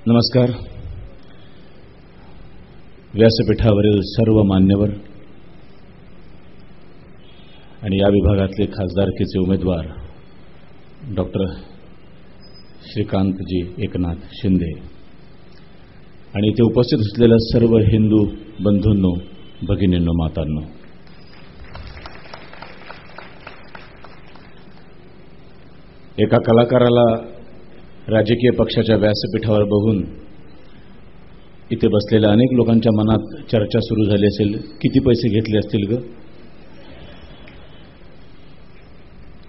नमस्कार. व्यासपीठावरील सर्व मान्यवर आणि या विभागातले खासदारकीचे उमेदवार डॉक्टर श्रीकांतजी एकनाथ शिंदे आणि इथे उपस्थित असलेल्या सर्व हिंदू बंधूंनो, भगिनींनो, मातांनो, एका कलाकाराला राजकीय पक्षाच्या व्यासपीठावर बघून इथे बसलेल्या अनेक लोकांच्या मनात चर्चा सुरू झाली असेल, किती पैसे घेतले असतील ग?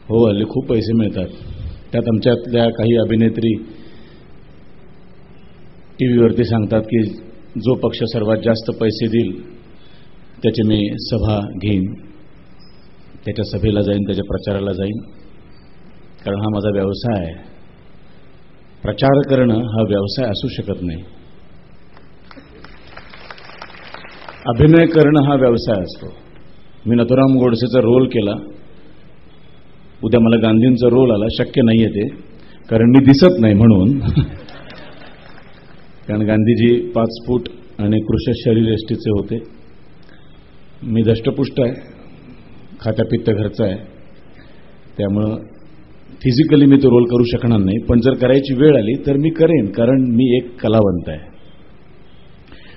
हो, हल्ली खूप पैसे मिळतात. त्यात आमच्यातल्या काही अभिनेत्री टीव्हीवरती सांगतात की जो पक्ष सर्वात जास्त पैसे देईल त्याची मी सभा घेईन, त्याच्या सभेला जाईन, त्याच्या प्रचाराला जाईन, कारण हा माझा व्यवसाय आहे. प्रचार करणं हा व्यवसाय असू शकत नाही. अभिनय करणं हा व्यवसाय असतो. मी नथुराम गोडसेचा रोल केला, उद्या मला गांधींचा रोल आला, शक्य नाहीये ते, कारण मी दिसत नाही म्हणून. कारण गांधीजी 5 फूट आणि कृश शरीरयष्टीचे होते. मी दष्टपुष्ट आहे, खात्यापित्त घरचा आहे, त्यामुळं फिजिकली मी तो रोल करू शकणार नाही. पण जर करायची वेळ आली तर मी करेन, कारण मी एक कलावंत आहे.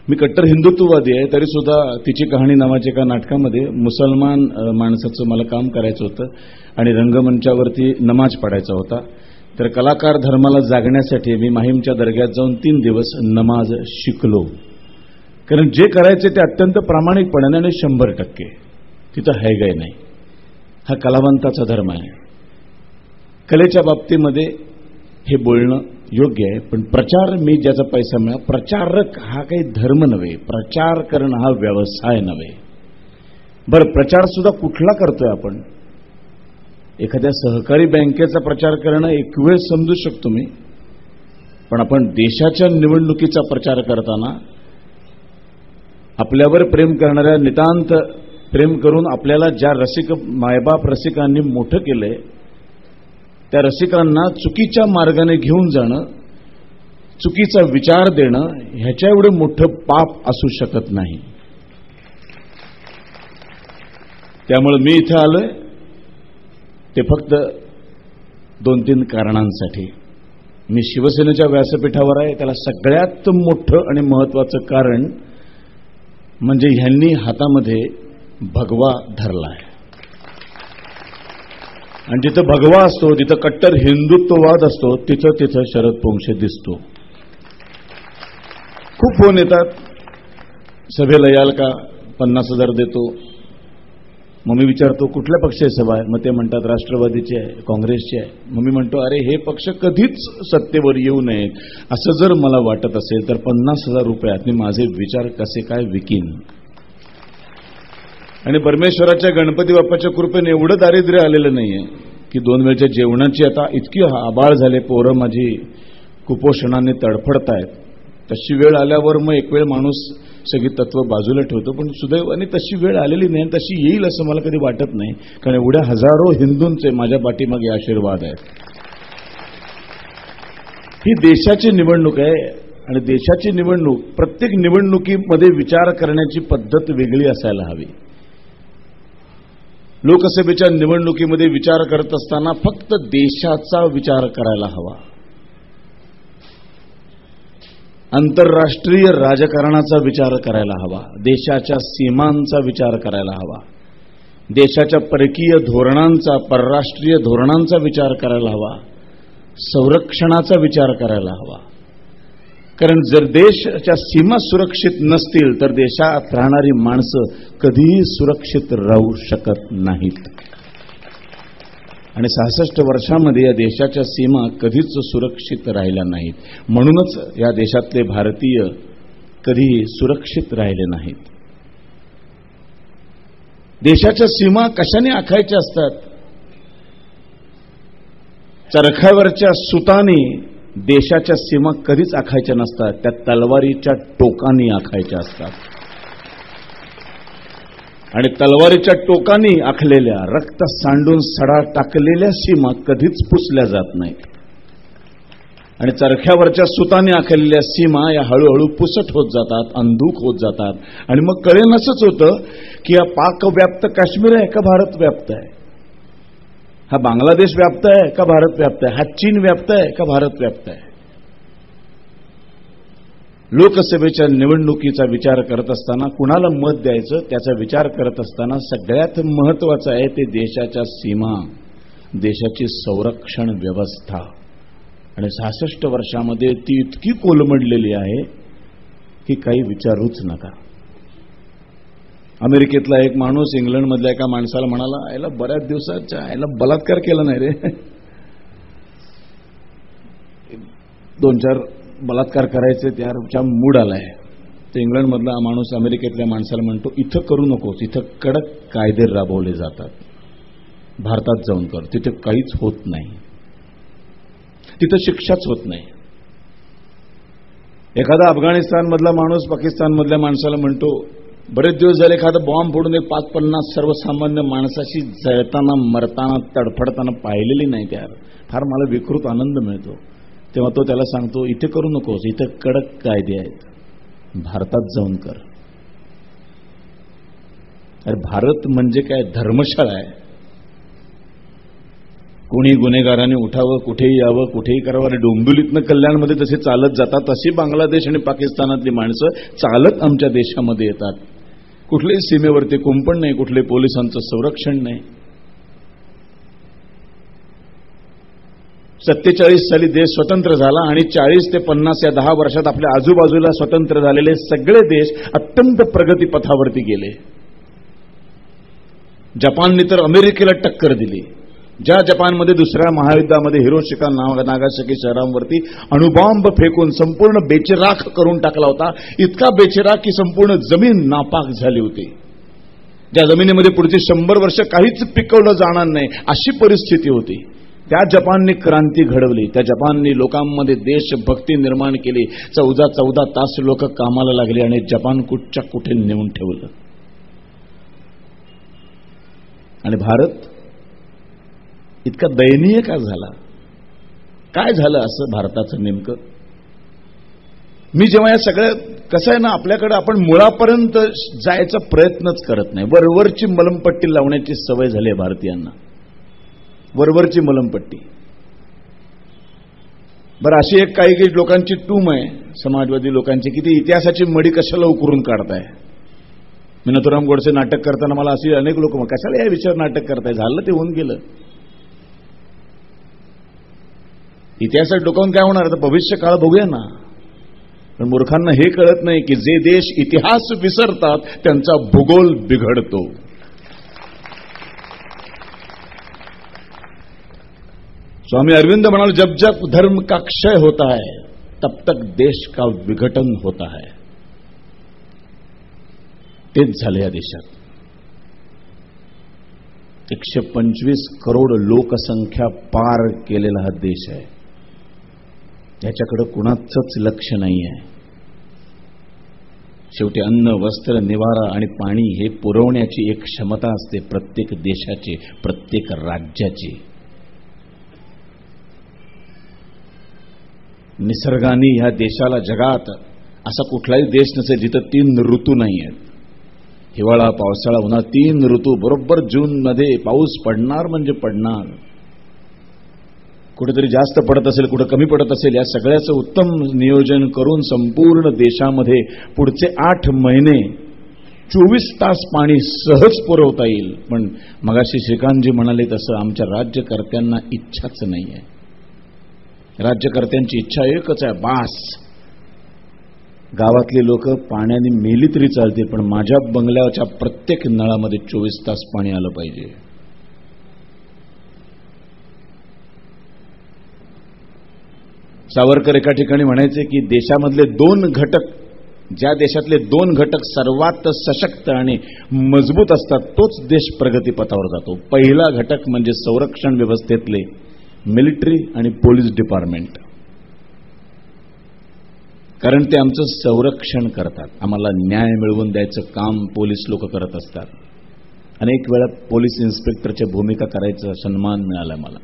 मी कट्टर हिंदुत्ववादी आहे, तरी सुद्धा तिची कहाणी नावाच्या एका नाटकामध्ये मुसलमान माणसाचं मला काम करायचं होतं आणि रंगमंचावरती नमाज पडायचा होता. तर कलाकार धर्माला जागण्यासाठी मी माहीमच्या दर्ग्यात जाऊन 3 दिवस नमाज शिकलो, कारण जे करायचे ते अत्यंत प्रामाणिकपणाने आणि 100% तिथं हैगाय नाही. हा कलावंताचा धर्म आहे. कलेच्या बाबतीमध्ये हे बोलणं योग्य आहे, पण प्रचार मी ज्याचा पैसा मिळा, प्रचारक हा काही धर्म नव्हे, प्रचार करणं हा व्यवसाय नव्हे. बरं, प्रचार सुद्धा कुठला करतोय आपण? एखाद्या सहकारी बँकेचा प्रचार करणं एक वेळ समजू शकतो मी, पण आपण देशाच्या निवडणुकीचा प्रचार करताना आपल्यावर प्रेम करणाऱ्या, नितांत प्रेम करून आपल्याला ज्या मायबाप रसिकांनी मोठं केलंय त्या रसिकांना चुकीच्या मार्गाने घेऊन जाणं, चुकीचा विचार देणं, ह्याच्या एवढं मोठं पाप असू शकत नाही. त्यामुळे मी इथे आलोय ते फक्त 2-3 कारणांसाठी. मी शिवसेनेच्या व्यासपीठावर आहे, त्याला सगळ्यात मोठं आणि महत्वाचं कारण म्हणजे ह्यांनी हातामध्ये भगवा धरला आहे. आणि जिथं भगवा असतो, जिथं कट्टर हिंदुत्ववाद असतो, तिथं शरद पोंक्षे दिसतो. खूप फोन येतात, सभेला याल का, 50,000 देतो. मग मी विचारतो कुठल्या पक्षाची सभा आहे? मग ते म्हणतात राष्ट्रवादीची आहे, काँग्रेसची आहे. मग मी म्हणतो अरे हे पक्ष कधीच सत्तेवर येऊ नयेत. असं जर मला वाटत असेल तर 50,000 रुपयात मी माझे विचार कसे काय विकीन? आणि परमेश्वराच्या गणपती बाप्पाच्या कृपेने एवढं दारिद्र्य आलेलं नाहीये की 2 वेळच्या जेवणाची आता इतकी आबाळ झाले, पोरं माझी कुपोषणाने तडफडतायत. तशी वेळ आल्यावर मग एक वेळ माणूस सगळी तत्व बाजूला ठेवतो, पण सुदैवाने तशी वेळ आलेली नाही, तशी येईल असं मला कधी वाटत नाही, कारण एवढ्या हजारो हिंदूंचे माझ्या पाठीमागे आशीर्वाद आहेत. ही देशाची निवडणूक आहे आणि देशाची निवडणूक, प्रत्येक निवडणुकीमध्ये विचार करण्याची पद्धत वेगळी असायला हवी. लोकसभेच्या निवडणुकीमध्ये विचार करत असताना फक्त देशाचा विचार करायला हवा. आंतरराष्ट्रीय राजकारणाचा विचार करायला हवा. देशाच्या सीमांचा विचार करायला हवा. देशाच्या परकीय धोरणांचा, परराष्ट्रीय धोरणांचा विचार करायला हवा. संरक्षणाचा विचार करायला हवा. कारण जर देशाच्या सीमा सुरक्षित नसतील तर देशात राहणारी माणसं कधीही सुरक्षित राहू शकत नाहीत. आणि 66 वर्षांमध्ये या देशाच्या सीमा कधीच सुरक्षित राहिल्या नाहीत. म्हणूनच या देशातले भारतीय कधीही सुरक्षित राहिले नाहीत. देशाच्या सीमा कशाने आखायच्या असतात? चरख्यावरच्या सुताने देशाच्या सीमा कधीच आखायच्या नसतात, त्या तलवारीच्या टोकाने आखायच्या असतात. आणि तलवारीच्या टोकाने आखलेल्या, रक्त सांडून सडा टाकलेल्या सीमा कधीच पुसल्या जात नाहीत. आणि चरख्यावरच्या सुताने आखलेल्या सीमा या हळूहळू पुसट होत जातात, अंधूक होत जातात. आणि मग कळेनसंच होतं की हा पाक व्याप्त काश्मीर आहे का भारत व्याप्त आहे, हा बांगलादेश व्याप्त आहे का भारत व्याप्त आहे, हा चीन व्याप्त आहे का भारत व्याप्त आहे. लोकसभेच्या निवडणुकीचा विचार करत असताना कुणाला मत द्यायचं त्याचा विचार करत असताना सगळ्यात महत्वाचं आहे ते देशाच्या सीमा, देशाची संरक्षण व्यवस्था. आणि 66 वर्षामध्ये ती इतकी कोलमडलेली आहे की काही विचारूच नका. अमेरिकेतला एक माणूस इंग्लंडमधल्या एका माणसाला म्हणाला, याला बऱ्याच दिवसाच्या याला बलात्कार केला नाही रे, 2-4 बलात्कार करायचे त्याच्या मूड आलाय. तर इंग्लंडमधला माणूस अमेरिकेतल्या माणसाला म्हणतो, इथं करू नकोस, इथं कडक कायदे राबवले जातात, भारतात जाऊन कर, तिथे काहीच होत नाही, तिथं शिक्षाच होत नाही. एखादा अफगाणिस्तानमधला माणूस पाकिस्तानमधल्या माणसाला म्हणतो, बरेच दिवस झाले एखादा बॉम्ब फोडून 5-50 सर्वसामान्य माणसाशी जळताना, मरताना, तडफडताना पाहिलेली नाही. त्यार फार मला विकृत आनंद मिळतो. तेव्हा तो त्याला सांगतो, इथे करू नकोस, इथं कडक कायदे आहेत, भारतात जाऊन कर. अरे भारत म्हणजे काय धर्मशाळा आहे. कोणी गुन्हेगाराने उठावं, कुठेही यावं, कुठेही करावं. आणि डोंबिवलीतनं कल्याणमध्ये जसे चालत जातात तशी बांगलादेश आणि पाकिस्तानातली माणसं चालत आमच्या देशामध्ये येतात. कुठल्याही सीमेवरती कुंपण नाही, कुठल्याही पोलिसांचं संरक्षण नाही. 47 साली देश स्वतंत्र झाला आणि 40 ते 50 या 10 वर्षात आपल्या आजूबाजूला स्वतंत्र झालेले सगळे देश अत्यंत प्रगतीपथावरती गेले. जपानने तर अमेरिकेला टक्कर दिली. ज्या जपानमध्ये दुसऱ्या महायुद्धामध्ये हिरोशिमा नागासाकी शहरांवरती अणुबॉम्ब फेकून संपूर्ण बेचिराख करून टाकला होता, इतका बेचिराख की संपूर्ण जमीन नापाक झाली होती. ज्या जमिनीमध्ये पुढची 100 वर्ष काहीच पिकवलं जाणार नाही अशी परिस्थिती होती. त्या जपानने क्रांती घडवली. त्या जपानने लोकांमध्ये देशभक्ती निर्माण केली. 14 तास लोक कामाला लागले आणि जपान कुठच्या कुठे नेऊन ठेवलं. आणि भारत इतका दयनीय का झाला? काय झालं असं भारताचं नेमकं? मी जेव्हा या सगळ्या कसं आहे ना, आपल्याकडे आपण मुळापर्यंत जायचा प्रयत्नच करत नाही. वरवरची मलमपट्टी लावण्याची सवय झाली आहे भारतीयांना, वरवरची मलमपट्टी. बरं, अशी एक काही लोकांची टूम आहे समाजवादी लोकांची की ती इतिहासाची मडी कशाला उकरून काढताय. मी नथुराम गोडसे नाटक करताना मला अशी अनेक लोक कशाला या विषयावर नाटक करताय, झालं ते होऊन गेलं. इतिहासात डोकावून काय होणार, तर भविष्य काळ बघूया ना. पण मूर्खांना हे कळत नाही की जे देश इतिहास विसरतात त्यांचा भूगोल बिघडतो. स्वामी अरविंद म्हणाले, जब जब धर्म का क्षय होता है तब तक देश का विघटन होता है. तेच झाले या देशात. 125 करोड लोकसंख्या पार केलेला हा देश आहे. याच्याकडे कुणाचंच लक्ष नाही आहे. शेवटी अन्न, वस्त्र, निवारा आणि पाणी हे पुरवण्याची एक क्षमता असते प्रत्येक देशाची, प्रत्येक राज्याची. निसर्गाने ह्या देशाला, जगात असा कुठलाही देश नसेल जिथं 3 ऋतू नाही आहेत. हिवाळा, पावसाळा, उन्हाळा, 3 ऋतू बरोबर जूनमध्ये पाऊस पडणार म्हणजे पडणार. कुठेतरी जास्त पडत असेल, कुठे कमी पडत असेल, या सगळ्याचं उत्तम नियोजन करून संपूर्ण देशामध्ये पुढचे 8 महिने 24 तास पाणी सहज पुरवता येईल. पण मगाशी श्रीकांतजी म्हणाले तसं आमच्या राज्यकर्त्यांना इच्छाच नाही आहे. राज्यकर्त्यांची इच्छा एकच आहे, बास. गावातली लोक पाण्याने मेली तरी चालते, पण माझ्या बंगल्याच्या प्रत्येक नळामध्ये 24 तास पाणी आलं पाहिजे. सावरकर एका ठिकाणी म्हणायचे की देशामधले 2 घटक, ज्या देशातले 2 घटक सर्वात सशक्त आणि मजबूत असतात तोच देश प्रगतीपथावर जातो. पहिला घटक म्हणजे संरक्षण व्यवस्थेतले मिलिटरी आणि पोलीस डिपार्टमेंट. कारण ते आमचं संरक्षण करतात. आम्हाला न्याय मिळवून द्यायचं काम पोलीस लोक करत असतात. अनेक वेळा पोलीस इन्स्पेक्टरच्या भूमिका करायचा सन्मान मिळाला मला.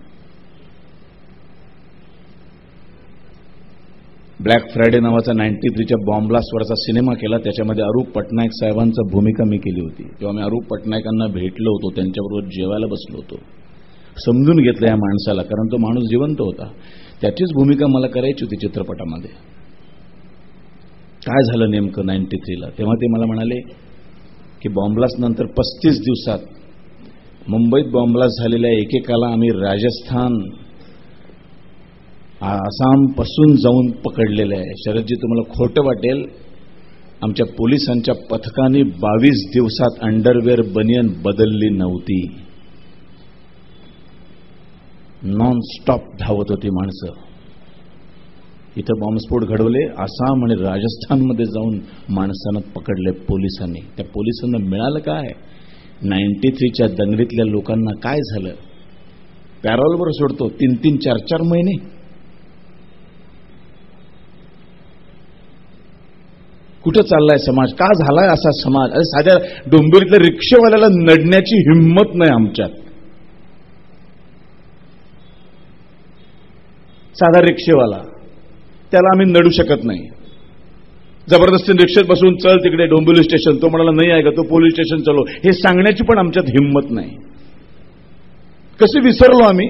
ब्लॅक फ्रायडे नावाचा 93च्या बॉम्ब ब्लास्टवरचा सिनेमा केला. त्याच्यामध्ये अरूप पटनायक साहेबांची भूमिका मी केली होती. तेव्हा मी अरूप पटनायकांना भेटलो होतो, त्यांच्याबरोबर जेवायला बसलो होतो. समजून घेतलं या माणसाला, कारण तो माणूस जिवंत होता. त्याचीच भूमिका मला करायची होती चित्रपटामध्ये. काय झालं नेमकं 93ला? तेव्हा ते मला म्हणाले की बॉम्ब ब्लास्ट नंतर 35 दिवसात मुंबईत बॉम्ब ब्लास्ट झालेल्या एकेकाला आम्ही राजस्थान आसाम पासून जाऊन पकडलेलं आहे. शरदजी, तुम्हाला खोटं वाटेल, आमच्या पोलिसांच्या पथकाने 22 दिवसात अंडरवेअर बनियन बदलली नव्हती. नॉन स्टॉप धावत होती माणसं. इथं बॉम्बस्फोट घडवले, आसाम आणि राजस्थानमध्ये जाऊन माणसांना पकडले पोलिसांनी. त्या पोलिसांना मिळालं काय? 93च्या दंगलीतल्या लोकांना काय झालं? पॅरोलवर सोडतो 3-3, 4-4 महिने. कुठं चाललाय समाज? का झालाय असा समाज? अरे साध्या डोंबिवलीतल्या रिक्षेवाल्याला नडण्याची हिंमत नाही आमच्यात. साधा रिक्षेवाला, त्याला आम्ही नडू शकत नाही. जबरदस्तीने रिक्षेत बसून चल तिकडे डोंबिवली स्टेशन, तो म्हणाला नाही आहे का, तो पोलीस स्टेशन चलो, हे सांगण्याची पण आमच्यात हिंमत नाही. कसे विसरलो आम्ही?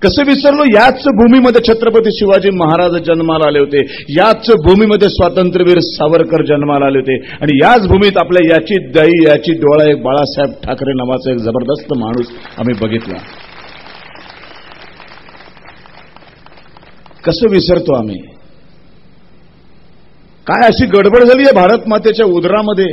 कसं विसरलो? याच भूमीमध्ये छत्रपती शिवाजी महाराज जन्माला आले होते. याच भूमीमध्ये स्वातंत्र्यवीर सावरकर जन्माला आले होते. आणि याच भूमीत आपल्या याची दाई याची डोळा एक बाळासाहेब ठाकरे नावाचा एक जबरदस्त माणूस आम्ही बघितला. कसं विसरतो आम्ही? काय अशी गडबड झाली आहे भारत मातेच्या उदरामध्ये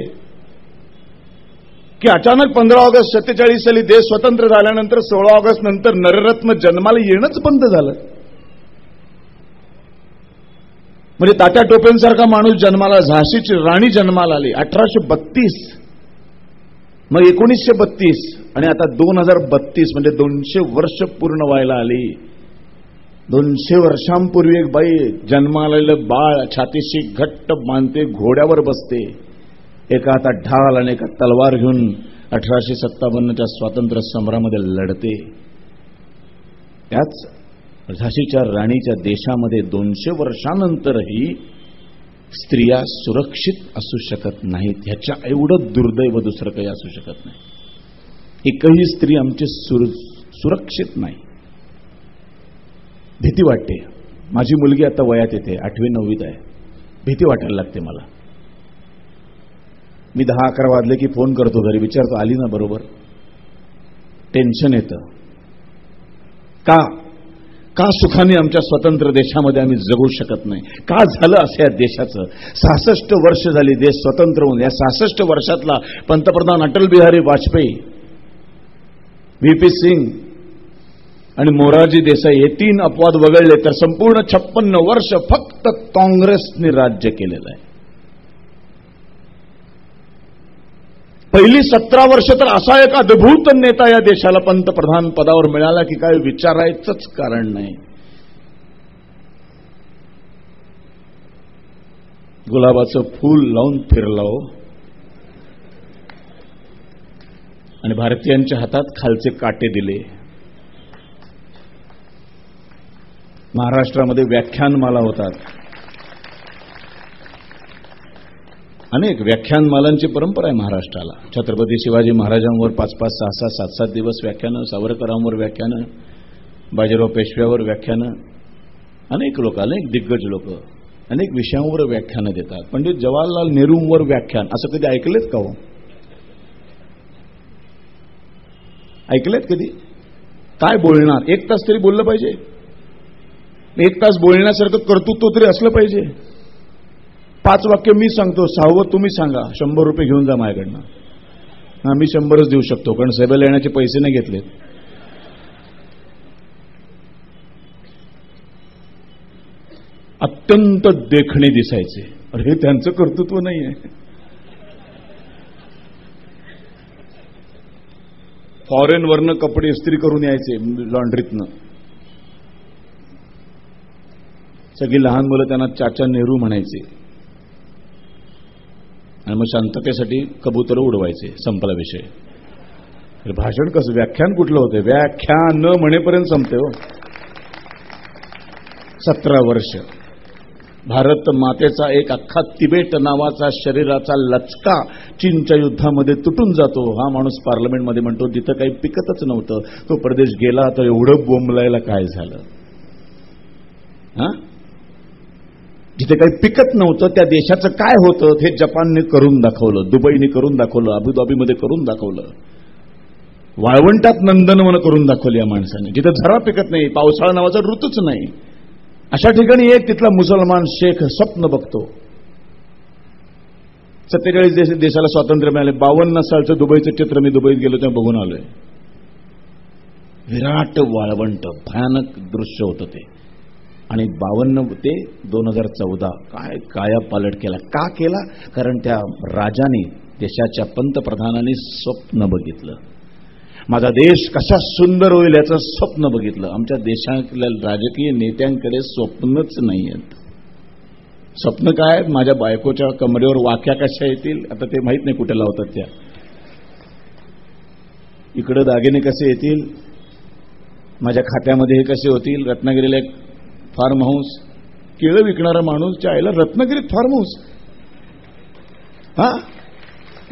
की अचानक 15 ऑगस्ट 47 साली देश स्वतंत्र झाल्यानंतर 16 ऑगस्ट नंतर नररत्न जन्माला येणंच बंद झालं. म्हणजे तात्या टोपेंसारखा माणूस जन्माला, झाशीची राणी जन्माला आली 1832, मग 1932 आणि आता 2032, म्हणजे 200 वर्ष पूर्ण व्हायला आली. 200 वर्षांपूर्वी एक बाई जन्माला आलेलं बाळ छातीशी घट्ट बांधते, घोड्यावर बसते, एका हातात ढाल आणि एका तलवार घेऊन 1857च्या स्वातंत्र्य संग्रामामध्ये लढते. त्याच झाशीच्या राणीच्या देशामध्ये 200 वर्षानंतरही स्त्रिया सुरक्षित असू शकत नाहीत. ह्याच्या एवढं दुर्दैव दुसरं काही असू शकत नाही. एकही स्त्री आमची सुरक्षित नाही. भीती वाटते. माझी मुलगी आता वयात येते, 8वी 9वीत आहे. भीती वाटायला लागते मला. मी 10-11 वाजले की फोन करतो घरी, विचारतो आली ना बरोबर. टेन्शन येतं. का सुखाने आमच्या स्वतंत्र देशामध्ये आम्ही जगू शकत नाही? का झालं असं या देशाचं? 66 वर्ष झाली देश स्वतंत्र होऊन. या 66 वर्षातला पंतप्रधान अटल बिहारी वाजपेयी, व्हीपी सिंग आणि मोरारजी देसाई हे 3 अपवाद वगळले तर संपूर्ण 56 वर्ष फक्त काँग्रेसने राज्य केलेलं आहे. पहिली 17 वर्ष तर असा एक अद्भुत नेता या देशाला पंतप्रधान पदावर मिळाला की काय विचारायचंच कारण नाही. गुलाबाचं फूल लावून फिरलाव आणि भारतीयांच्या हातात खालचे काटे दिले. महाराष्ट्रामध्ये व्याख्यानमाला होतात. अनेक व्याख्यानमालांची परंपरा आहे महाराष्ट्राला. छत्रपती शिवाजी महाराजांवर 5-5, 6-6, 7-7 दिवस व्याख्यानं, सावरकरांवर व्याख्यानं, बाजीराव पेशव्यावर व्याख्यानं. अनेक लोक, अनेक दिग्गज लोक अनेक विषयांवर व्याख्यानं देतात. पंडित जवाहरलाल नेहरूंवर व्याख्यान असं कधी ऐकलेत का हो? ऐकलेत कधी? काय बोलणार? 1 तास तरी बोललं पाहिजे. 1 तास बोलण्यासारखं कर्तृत्व तरी असलं पाहिजे. 5 वाक्य मी सांगतो, 6वं तुम्ही सांगा. 100 रुपये घेऊन जा माझ्याकडनं. मी 100च देऊ शकतो, कारण सभेला येण्याचे पैसे नाही घेतलेत. अत्यंत देखणे दिसायचे. अरे हे त्यांचं कर्तृत्व नाही आहे. फॉरेनवरनं कपडे इस्त्री करून यायचे लॉन्ड्रीतनं. सगळी लहान मुलं त्यांना चाचा नेहरू म्हणायचे आणि मग शांततेसाठी कबूतर उडवायचे. संपला विषय. भाषण कसं? व्याख्यान कुठलं होतं? व्याख्यान न म्हणेपर्यंत संपते हो. 17 वर्ष भारत मातेचा एक अख्खा तिबेट नावाचा शरीराचा लचका चीनच्या युद्धामध्ये तुटून जातो. हा माणूस पार्लमेंटमध्ये म्हणतो जिथं काही पिकतच नव्हतं तो प्रदेश गेला तर एवढं बोंबलायला काय झालं. जिथे काही पिकत नव्हतं त्या देशाचं काय होतं हे जपानने करून दाखवलं, दुबईने करून दाखवलं, अबुधाबीमध्ये करून दाखवलं, वाळवंटात नंदनवन करून दाखवली या माणसाने. जिथे झरा पिकत नाही, पावसाळा नावाचा ऋतूच नाही, अशा ठिकाणी एक तिथला मुसलमान शेख स्वप्न बघतो. 47 देशाला स्वातंत्र्य मिळाले. 52 सालचं दुबईचं चित्र मी दुबईत गेलो तेव्हा बघून आलोय. विराट वाळवंट, भयानक दृश्य होतं ते. आणि 52 ते 2014 काय काया पालट केला. का केला? कारण त्या राजाने, देशाच्या पंतप्रधानांनी स्वप्न बघितलं. माझा देश कसा सुंदर होईल याचं स्वप्न बघितलं. आमच्या देशातल्या राजकीय नेत्यांकडे स्वप्नच नाही आहेत. स्वप्न काय? माझ्या बायकोच्या कमरेवर वाक्या कशा येतील आता ते माहित नाही कुठे लावतात त्या. इकडे दागिने कसे येतील, माझ्या खात्यामध्ये हे कसे होतील. रत्नागिरीला एक फार्म हाऊस, केळं विकणारा माणूस, आईला रत्नागिरीत फार्म हाऊस.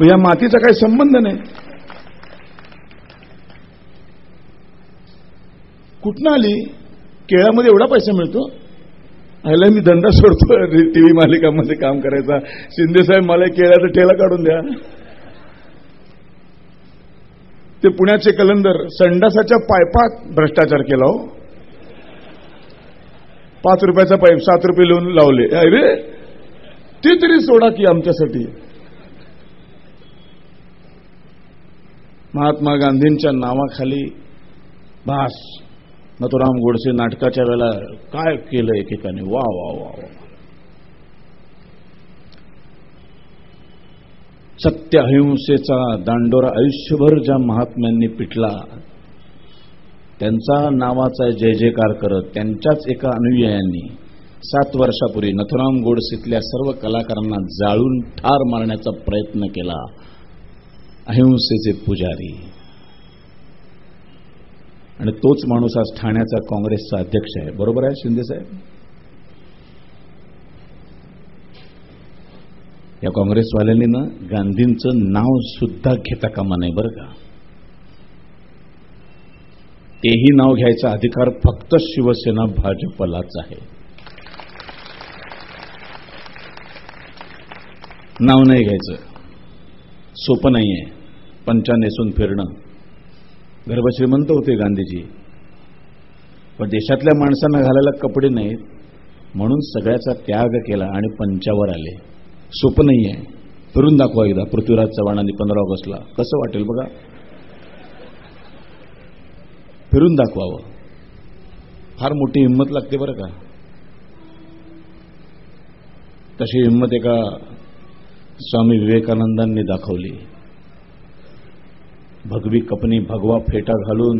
या मातीचा काही संबंध नाही. कुठनं आली? केळ्यामध्ये एवढा पैसा मिळतो. आयला मी धंदा सोडतो टीव्ही मालिकांमध्ये काम करायचा. शिंदे साहेब मला केळ्याचा ठेला काढून द्या. ते पुण्याचे कलंदर संडासाच्या पायपात भ्रष्टाचार केला हो. 5 रुपयाचा पाईप 7 रुपये लिहून लावले. अरे ते तरी सोडा की आमच्यासाठी. महात्मा गांधींच्या नावाखाली बास नथुराम गोडसे नाटकाच्या वेळेला काय केलं एकेकाने. वा वा वा वा. सत्य अहिंसेचा दांडोरा आयुष्यभर ज्या महात्म्यांनी पिटला, त्यांचा नावाचा जय जयकार करत त्यांच्याच एका अनुयायांनी 7 वर्षापूर्वी नथुराम गोडसेतल्या सर्व कलाकारांना जाळून ठार मारण्याचा प्रयत्न केला. अहिंसेचे पुजारी. आणि तोच माणूस आज ठाण्याचा काँग्रेसचा अध्यक्ष आहे. बरोबर आहे शिंदे साहेब? या काँग्रेसवाल्यांनी ना गांधींचं नाव सुद्धा घेता कामा नाही बरं का. तेही नाव घ्यायचा अधिकार फक्त शिवसेना भाजपलाच आहे. नाव नाही घ्यायचं. सोपं नाहीये. पंचा नेसून फिरणं. गर्भश्रीमंत होते गांधीजी, पण देशातल्या माणसांना घालायला कपडे नाहीत म्हणून सगळ्याचा त्याग केला आणि पंचावर आले. सोपं नाहीये. फिरून दाखवा एकदा पृथ्वीराज चव्हाणांनी 15 ऑगस्टला. कसं वाटेल बघा. फिरून दाखवावं. फार मोठी हिंमत लागते बरं का. तशी हिंमत एका स्वामी विवेकानंदांनी दाखवली. भगवी कपनी भगवा फेटा घालून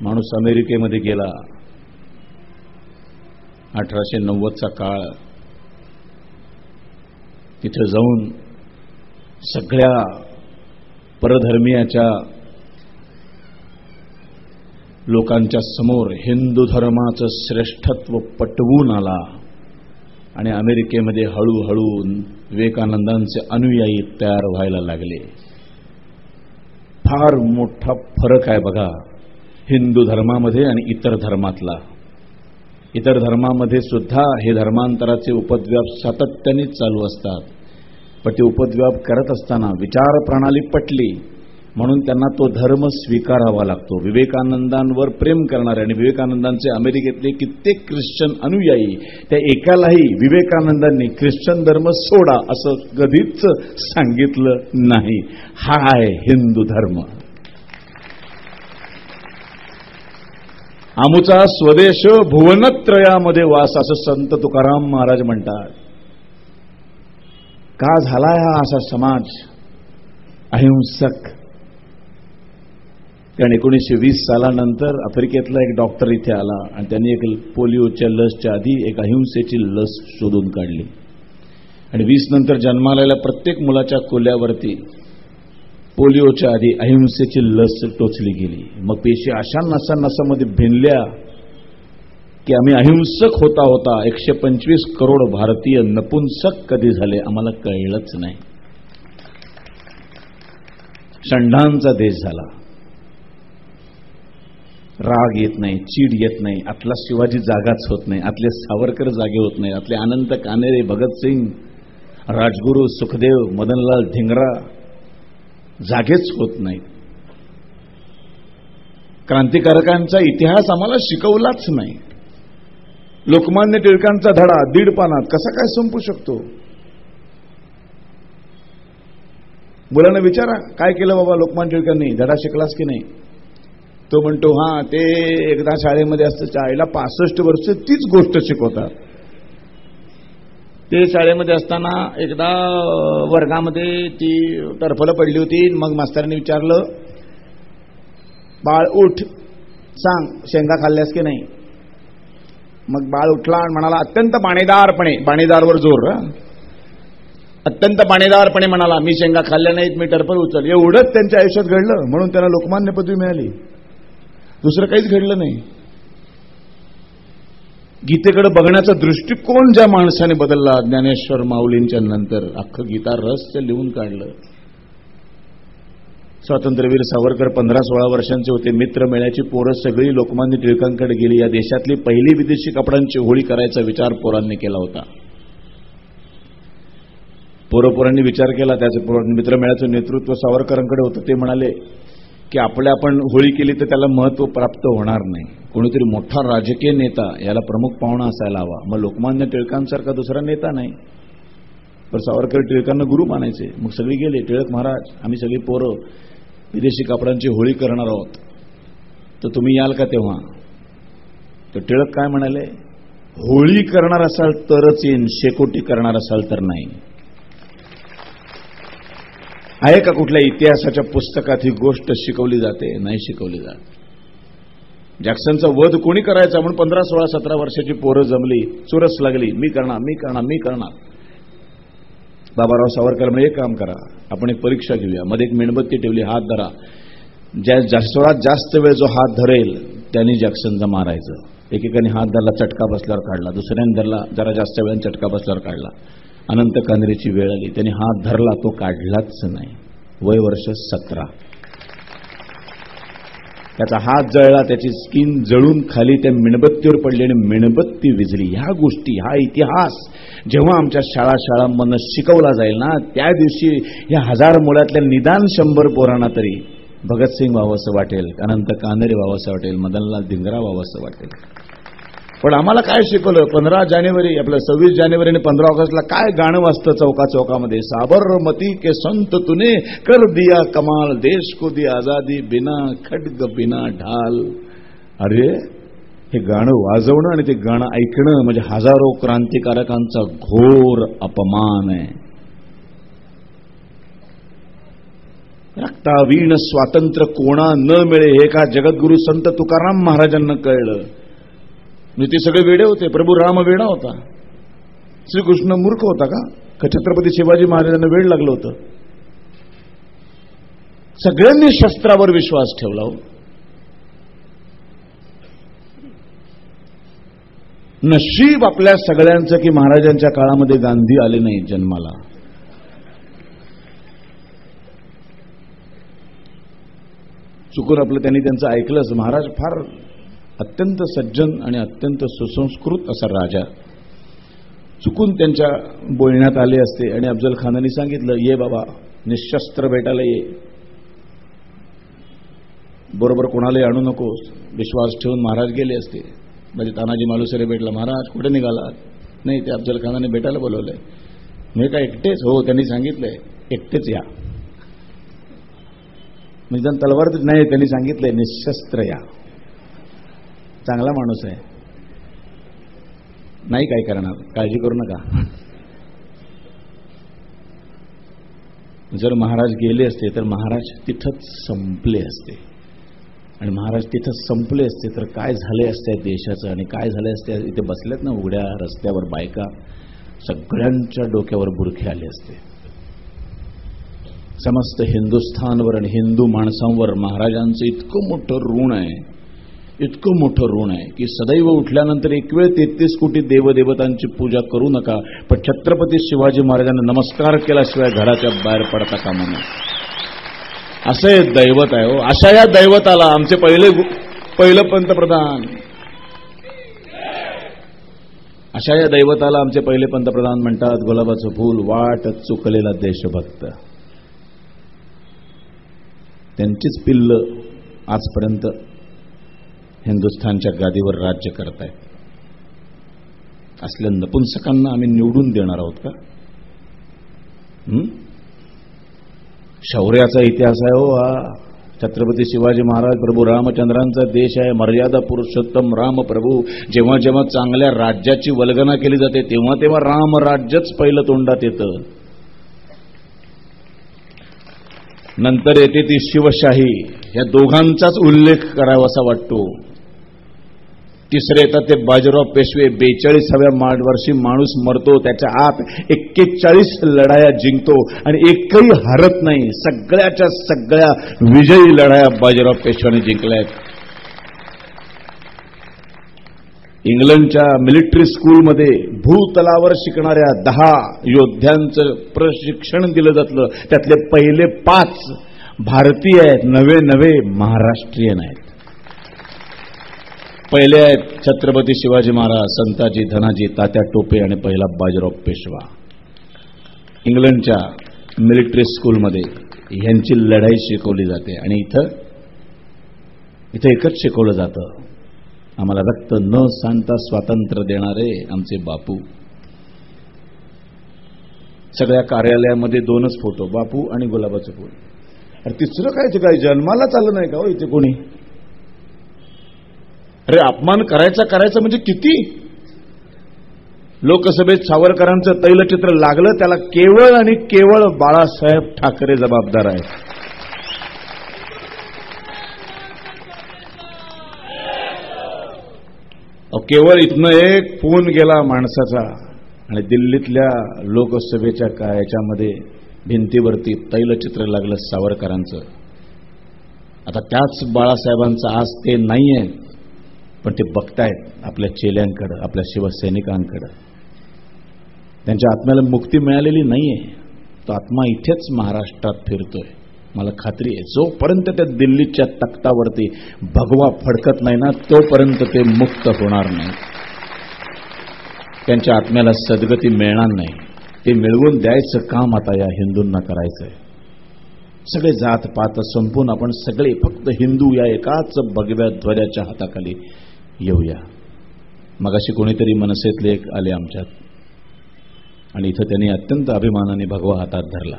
माणूस अमेरिकेमध्ये गेला. 1890चा काळ. तिथे जाऊन सगळ्या परधर्मीयाच्या लोकांच्या समोर हिंदू धर्माचं श्रेष्ठत्व पटवून आला आणि अमेरिकेमध्ये हळूहळू विवेकानंदांचे अनुयायी तयार व्हायला लागले. फार मोठा फरक आहे बघा हिंदू धर्मामध्ये आणि इतर धर्मातला. इतर धर्मामध्ये सुद्धा हे धर्मांतराचे उपद्व्याप सातत्याने चालू असतात, पण ते उपद्व्याप करत असताना विचार प्रणाली पटली म्हणून त्यांना तो धर्म स्वीकारावा लागतो. विवेकानंदांवर प्रेम करणारे आणि विवेकानंदांचे अमेरिकेतले कित्येक ख्रिश्चन अनुयायी, त्या एकालाही विवेकानंदांनी ख्रिश्चन धर्म सोडा असं कधीच सांगितलं नाही. हा आहे हिंदू धर्म. आमुचा स्वदेश भुवनत्रयामध्ये वास असं संत तुकाराम महाराज म्हणतात. का झालाय हा असा समाज अहिंसक? कारण 1920 सालानंतर आफ्रिकेतला एक डॉक्टर इथे आला आणि त्यांनी एक पोलिओच्या लसच्या आधी एक अहिंसेची लस शोधून काढली आणि 20 नंतर जन्माला आलेल्या प्रत्येक मुलाच्या कोल्यावरती पोलिओच्या आधी अहिंसेची लस टोचली गेली. मग पेशी अशा नसा नसामध्ये भिनल्या की आम्ही अहिंसक होता होता 125 करोड भारतीय नपुंसक कधी झाले आम्हाला कळलंच नाही. षंडांचा देश झाला. राग येत नाही, चीड येत नाही, आतला शिवाजी जागाच होत नाही, आतले सावरकर जागे होत नाही, आतले अनंत कानेरे, भगतसिंग, राजगुरू, सुखदेव, मदनलाल धिंगरा जागेच होत नाही. क्रांतिकारकांचा इतिहास आम्हाला शिकवलाच नाही. लोकमान्य टिळकांचा धडा 1.5 पानात कसा काय संपू शकतो? मुलांना विचारा, काय केलं बाबा लोकमान्य टिळकांनी? धडा शिकलास की नाही? तो म्हणतो, हा ते एकदा शाळेमध्ये असतं, शाळेला 65 वर्ष तीच गोष्ट शिकवतात. ते शाळेमध्ये असताना एकदा वर्गामध्ये ती टरफलं पडली होती. मग मास्तरांनी विचारलं, बाळ उठ, सांग शेंगा खाल्ल्यास की नाही? मग बाळ उठला आणि म्हणाला अत्यंत बाणेदारपणे, बाणेदारवर जोर, अत्यंत बाणेदारपणे म्हणाला, मी शेंगा खाल्ल्या नाहीत, मी टरफल उचल. एवढंच त्यांच्या आयुष्यात घडलं, म्हणून त्यांना लोकमान्य पदवी मिळाली. दुसरं काहीच घडलं नाही. गीतेकडे बघण्याचा दृष्टिकोन ज्या माणसाने बदलला ज्ञानेश्वर माऊलींच्या नंतर, अख्खं गीता रहस्य लिहून काढलं. स्वातंत्र्यवीर सावरकर 15-16 वर्षांचे होते. मित्र मेळ्याची पोरं सगळी लोकमान्य टिळकांकडे गेली. या देशातली पहिली विदेशी कपड्यांची होळी करायचा विचार पोरांनी केला होता. पोरांनी विचार केला. त्याचं मित्रमेळ्याचं नेतृत्व सावरकरांकडे होतं. ते म्हणाले की आपण होळी केली तर त्याला महत्व प्राप्त होणार नाही, कोणीतरी मोठा राजकीय नेता याला प्रमुख पाहुणा असायला हवा. मग लोकमान्य टिळकांसारखा दुसरा नेता नाही, पण सावरकर टिळकांना गुरु मानायचे. मग सगळी गेले. टिळक महाराज, आम्ही सगळी पोरं विदेशी कपड्यांची होळी करणार आहोत, तर तुम्ही याल का तेव्हा? तर टिळक काय म्हणाले, होळी करणार असाल तरच येईन, शेकोटी करणार असाल तर नाही. आहे का कुठल्या इतिहासाच्या पुस्तकात ही गोष्ट शिकवली जाते? नाही शिकवली जात. जॅक्सनचा वध कोणी करायचा म्हणून 15, 16, 17 वर्षाची पोरं जमली, चुरस लागली, मी करणार, मी करणार, मी करणार. बाबाराव सावरकर म्हणजे एक काम करा, आपण एक परीक्षा घेऊया. मध्ये एक मेणबत्ती ठेवली, हात धरा, सर्वात जास्त वेळ जो हात धरेल त्यांनी जॅक्सनचा मारायचं. एकेकाने हात धरला, चटका बसल्यावर काढला, दुसऱ्याने धरला, जरा जास्त वेळाने चटका बसल्यावर काढला. अनंत कांद्रेची वेळ आली, त्यांनी हात धरला, तो काढलाच नाही. वय वर्ष 17. त्याचा हात जळला, त्याची स्किन जळून खाली त्या मेणबत्तीवर पडली आणि मेणबत्ती विझली. ह्या गोष्टी, हा इतिहास जेव्हा आमच्या शाळांमधून शिकवला जाईल ना, त्या दिवशी या 1000 मुलातल्या निदान 100 पोरांना तरी भगतसिंग व्हावंसं वाटेल, अनंत कांदरे व्हावंसं वाटेल, मदनलाल धिंगरा व्हावंसं वाटेल. पण आम्हाला काय शिकवलं? 15 जानेवारी, आपलं 26 जानेवारी आणि 15 ऑगस्टला काय गाणं वाजतं चौकामध्ये, साबरमती के संत तूने कर दिया कमाल, देश को दी आजादी बिना खड्ग बिना ढाल. अरे, हे गाणं वाजवणं आणि ते गाणं ऐकणं म्हणजे हजारो क्रांतिकारकांचा घोर अपमान आहे. रक्तावीण स्वातंत्र्य कोणा न मिळे हे का जगद्गुरु संत तुकाराम महाराजांना कळलं. म्हणजे ते सगळे वेडे होते. प्रभू राम वेडा होता, श्रीकृष्ण मूर्ख होता का छत्रपती शिवाजी महाराजांना वेड लागलं होतं? सगळ्यांनी शस्त्रावर विश्वास ठेवला हो. नशीब आपल्या सगळ्यांचं की महाराजांच्या काळामध्ये गांधी आले नाही जन्माला. चुकून आपलं त्यांनी त्यांचं ऐकलंच. महाराज फार अत्यंत सज्जन आणि अत्यंत सुसंस्कृत असा राजा, चुकून त्यांच्या बोलण्यात आले असते आणि अफजल खानाने सांगितलं, ये बाबा निशस्त्र भेटायला ये, बरोबर कोणालाही आणू नकोस. विश्वास ठेवून महाराज गेले असते. म्हणजे तानाजी मालुसरे भेटला, महाराज कुठे निघाला? नाही, ते अफजल खानाने भेटायला बोलवलंय. मी काय एकटेच? हो, त्यांनी सांगितलंय एकटेच या. म्हणजे तलवार नाही, त्यांनी सांगितलंय निशस्त्र या. चांगला माणूस आहे, नाही काय करणार, काळजी करू नका. जर महाराज गेले असते तर महाराज तिथंच संपले असते. आणि महाराज तिथं संपले असते तर काय झाले असते देशाचं, आणि काय झाले असते. इथे बसलेत ना उघड्या रस्त्यावर बायका, सगळ्यांच्या डोक्यावर बुरखे आले असते. समस्त हिंदुस्थानवर आणि हिंदू माणसांवर महाराजांचं इतकं मोठं ऋण आहे इतकं मोठं ऋण आहे की सदैव उठल्यानंतर एक वेळ 33 कोटी देवदेवतांची पूजा करू नका, पण छत्रपती शिवाजी महाराजांना नमस्कार केल्याशिवाय घराच्या बाहेर पडता कामा नये. असं हे दैवत आहे हो. अशा या दैवताला आमचे पहिलं पंतप्रधान, अशा या दैवताला आमचे पहिले पंतप्रधान म्हणतात गुलाबाचं फूल, वाट चुकलेला देशभक्त. त्यांचीच पिल्ल आजपर्यंत हिंदुस्थानच्या गादीवर राज्य करत आहेत. असल्या नपुंसकांना आम्ही निवडून देणार आहोत का? शौर्याचा इतिहास आहे हो हा. छत्रपती शिवाजी महाराज प्रभू रामचंद्रांचा देश आहे. मर्यादा पुरुषोत्तम राम प्रभू. जेव्हा जेव्हा चांगल्या राज्याची वल्गना केली जाते तेव्हा तेव्हा रामराज्यच पहिलं तोंडात येतं. नंतर येते ती शिवशाही. या दोघांचाच उल्लेख करावासा वाटतो. तिसरे येतात ते बाजीराव पेशवे. 42व्या वर्षी माणूस मरतो, त्याच्या आत 41 लढाया जिंकतो आणि एकही हरत नाही. सगळ्याच्या सगळ्या विजयी लढाया बाजीराव पेशव्याने जिंकल्यात. इंग्लंडच्या मिलिटरी स्कूलमध्ये भूतलावर शिकणाऱ्या 10 योद्ध्यांचं प्रशिक्षण दिलं जातं. त्यातले पहिले 5 भारतीय आहेत, नवे महाराष्ट्रीयन आहेत. पहिले आहेत छत्रपती शिवाजी महाराज, संताजी, धनाजी, तात्या टोपे आणि पहिला बाजीराव पेशवा. इंग्लंडच्या मिलिटरी स्कूलमध्ये यांची लढाई शिकवली जाते आणि इथं एकच शिकवलं जातं, आम्हाला रक्त न सांडता स्वातंत्र्य देणारे आमचे बापू. सगळ्या कार्यालयामध्ये 2च फोटो, बापू आणि गुलाबाचं फूल. अरे तिसरं काय जन्माला चाललं नाही का हो इथे कोणी? अरे अपमान करायचा म्हणजे किती? लोकसभेत सावरकरांचं तैलचित्र लागलं, त्याला केवळ आणि केवळ बाळासाहेब ठाकरे जबाबदार आहेत. केवळ इथनं एक फोन गेला माणसाचा आणि दिल्लीतल्या लोकसभेच्या याच्यामध्ये भिंतीवरती तैलचित्र लागलं सावरकरांचं. आता त्याच बाळासाहेबांचं आज ते नाहीये, पण ते बघतायत आपल्या चेल्यांकडे, आपल्या शिवसैनिकांकडे. त्यांच्या आत्म्याला मुक्ती मिळालेली नाहीये. तो आत्मा इथेच महाराष्ट्रात फिरतोय. मला खात्री आहे जोपर्यंत त्या दिल्लीच्या तख्तावरती भगवा फडकत नाही ना तोपर्यंत ते मुक्त होणार नाही. त्यांच्या आत्म्याला सद्गती मिळणार नाही. ते मिळवून द्यायचं काम आता या हिंदूंना करायचंय. सगळे जात पात संपून आपण सगळे फक्त हिंदू या एकाच भगव्या ध्वजाच्या हाताखाली येऊया. मगाशी कोणीतरी मनसेतले एक आले आमच्यात आणि इथं त्यांनी अत्यंत अभिमानाने भगवा हातात धरला.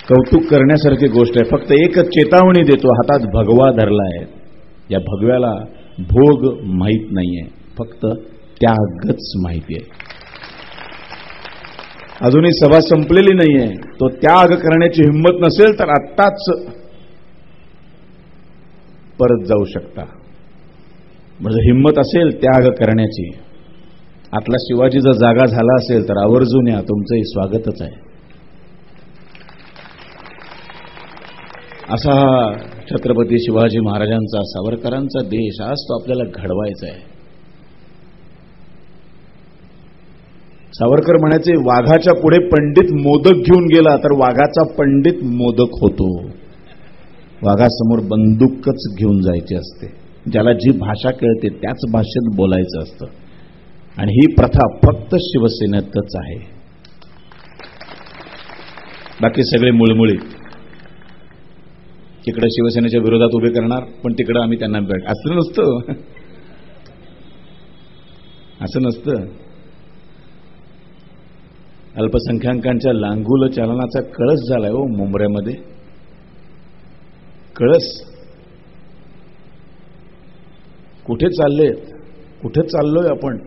कौतुक करण्यासारखी गोष्ट आहे. फक्त एकच चेतावणी देतो, हातात भगवा धरलाय. या भगव्याला भोग माहीत नाहीये, फक्त त्यागच माहिती आहे. अजूनही सभा संपलेली नाहीये. तो त्याग करण्याची हिंमत नसेल तर आत्ताच परत जाऊ शकता. म्हणजे हिंमत असेल त्याग करण्याची, आतला शिवाजी जर जागा झाला असेल तर आवर्जून या, तुमचंही स्वागतच आहे. असा छत्रपती शिवाजी महाराजांचा, सावरकरांचा देश आज तो आपल्याला घडवायचा आहे. सावरकर म्हणायचे, वाघाच्या पुढे पंडित मोदक घेऊन गेला तर वाघाचा पंडित मोदक होतो. वाघासमोर बंदूकच घेऊन जायची असते. ज्याला जी भाषा कळते त्याच भाषेत बोलायचं असतं. आणि ही प्रथा फक्त शिवसेनेतच आहे. बाकी सगळे मुळमुळी तिकडे शिवसेनेच्या विरोधात उभे करणार, पण तिकडे आम्ही त्यांना भेट. असं नसतं, असं नसतं. अल्पसंख्याकांच्या लांगुल चालनाचा कळस झालाय हो मुंबऱ्यामध्ये. कळस कुठे चाललेत, कुठे चाललोय आपण?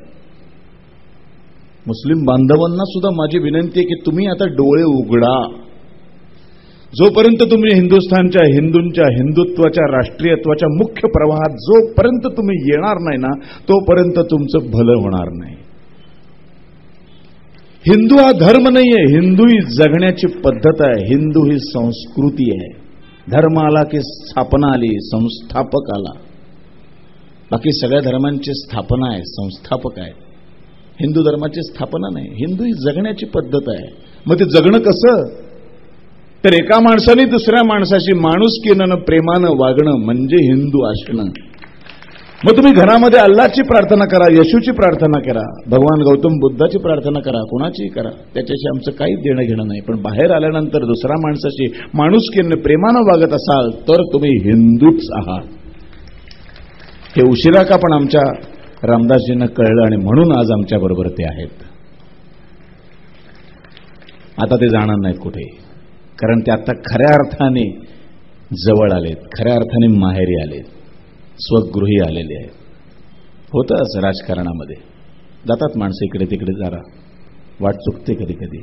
मुस्लिम बांधवांना सुद्धा माझी विनंती आहे की तुम्ही आता डोळे उघडा. जोपर्यंत तुम्ही हिंदुस्थानच्या, हिंदूंच्या, हिंदुत्वाच्या, राष्ट्रीयत्वाच्या मुख्य प्रवाहात जोपर्यंत तुम्ही येणार नाही ना तोपर्यंत तुमचं भलं होणार नाही. हिंदू हा धर्म नाहीये, हिंदू ही जगण्याची पद्धत आहे. हिंदू ही संस्कृती आहे. धर्म आला की स्थापना आली, संस्थापक आला. बाकी सगळ्या धर्मांची स्थापना आहे, संस्थापक आहे. हिंदू धर्माची स्थापना नाही. हिंदू ही जगण्याची पद्धत आहे. मग ते जगणं कसं? तर एका माणसाने दुसऱ्या माणसाशी माणुसकीनं प्रेमानं वागणं म्हणजे हिंदू असणं. मग तुम्ही घरामध्ये अल्लाची प्रार्थना करा, येशूची प्रार्थना करा, भगवान गौतम बुद्धाची प्रार्थना करा, कोणाचीही करा, त्याच्याशी आमचं काही देणं घेणं नाही. पण बाहेर आल्यानंतर दुसऱ्या माणसाशी माणुसकीनं प्रेमानं वागत असाल तर तुम्ही हिंदूच आहात. हे उशिरा का पण आमच्या रामदासजींना कळलं आणि म्हणून आज आमच्या बरोबर ते आहेत. आता ते जाणार नाहीत कुठे, कारण ते आता खऱ्या अर्थाने जवळ आलेत, खऱ्या अर्थाने माहेरी आलेत, स्वगृही आलेले आहेत. होतं असं राजकारणामध्ये, जातात माणसं इकडे तिकडे, जरा वाट चुकते कधी कधी,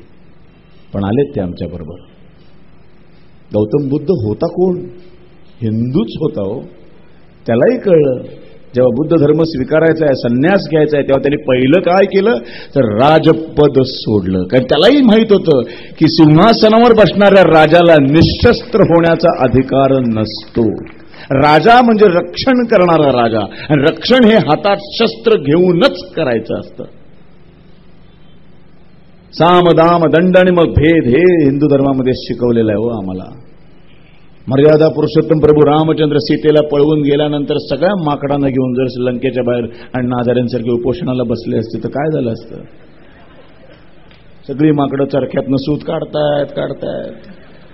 पण आलेत ते आमच्या बरोबर. गौतम बुद्ध होता कोण? हिंदूच होता हो. त्यालाही कळलं जेव्हा बुद्ध धर्म स्वीकारायचा आहे, संन्यास घ्यायचा आहे, तेव्हा त्यांनी पहिलं काय केलं तर राजपद सोडलं. कारण त्यालाही माहित होतं की सिंहासनावर बसणाऱ्या राजाला निशस्त्र होण्याचा अधिकार नसतो. राजा म्हणजे रक्षण करणारा राजा, आणि रक्षण हे हातात शस्त्र घेऊनच करायचं असतं. साम दाम दंड आणि मग भेद हे हिंदू धर्मामध्ये शिकवलेलं आहे हो आम्हाला. मर्यादा पुरुषोत्तम प्रभू रामचंद्र सीतेला पळवून गेल्यानंतर सगळ्या माकडांना घेऊन जर लंकेच्या बाहेर अण्णा हजारेंसारखे उपोषणाला बसले असते तर काय झालं असतं? सगळी माकडं चरख्यातनं सूत काढतायत,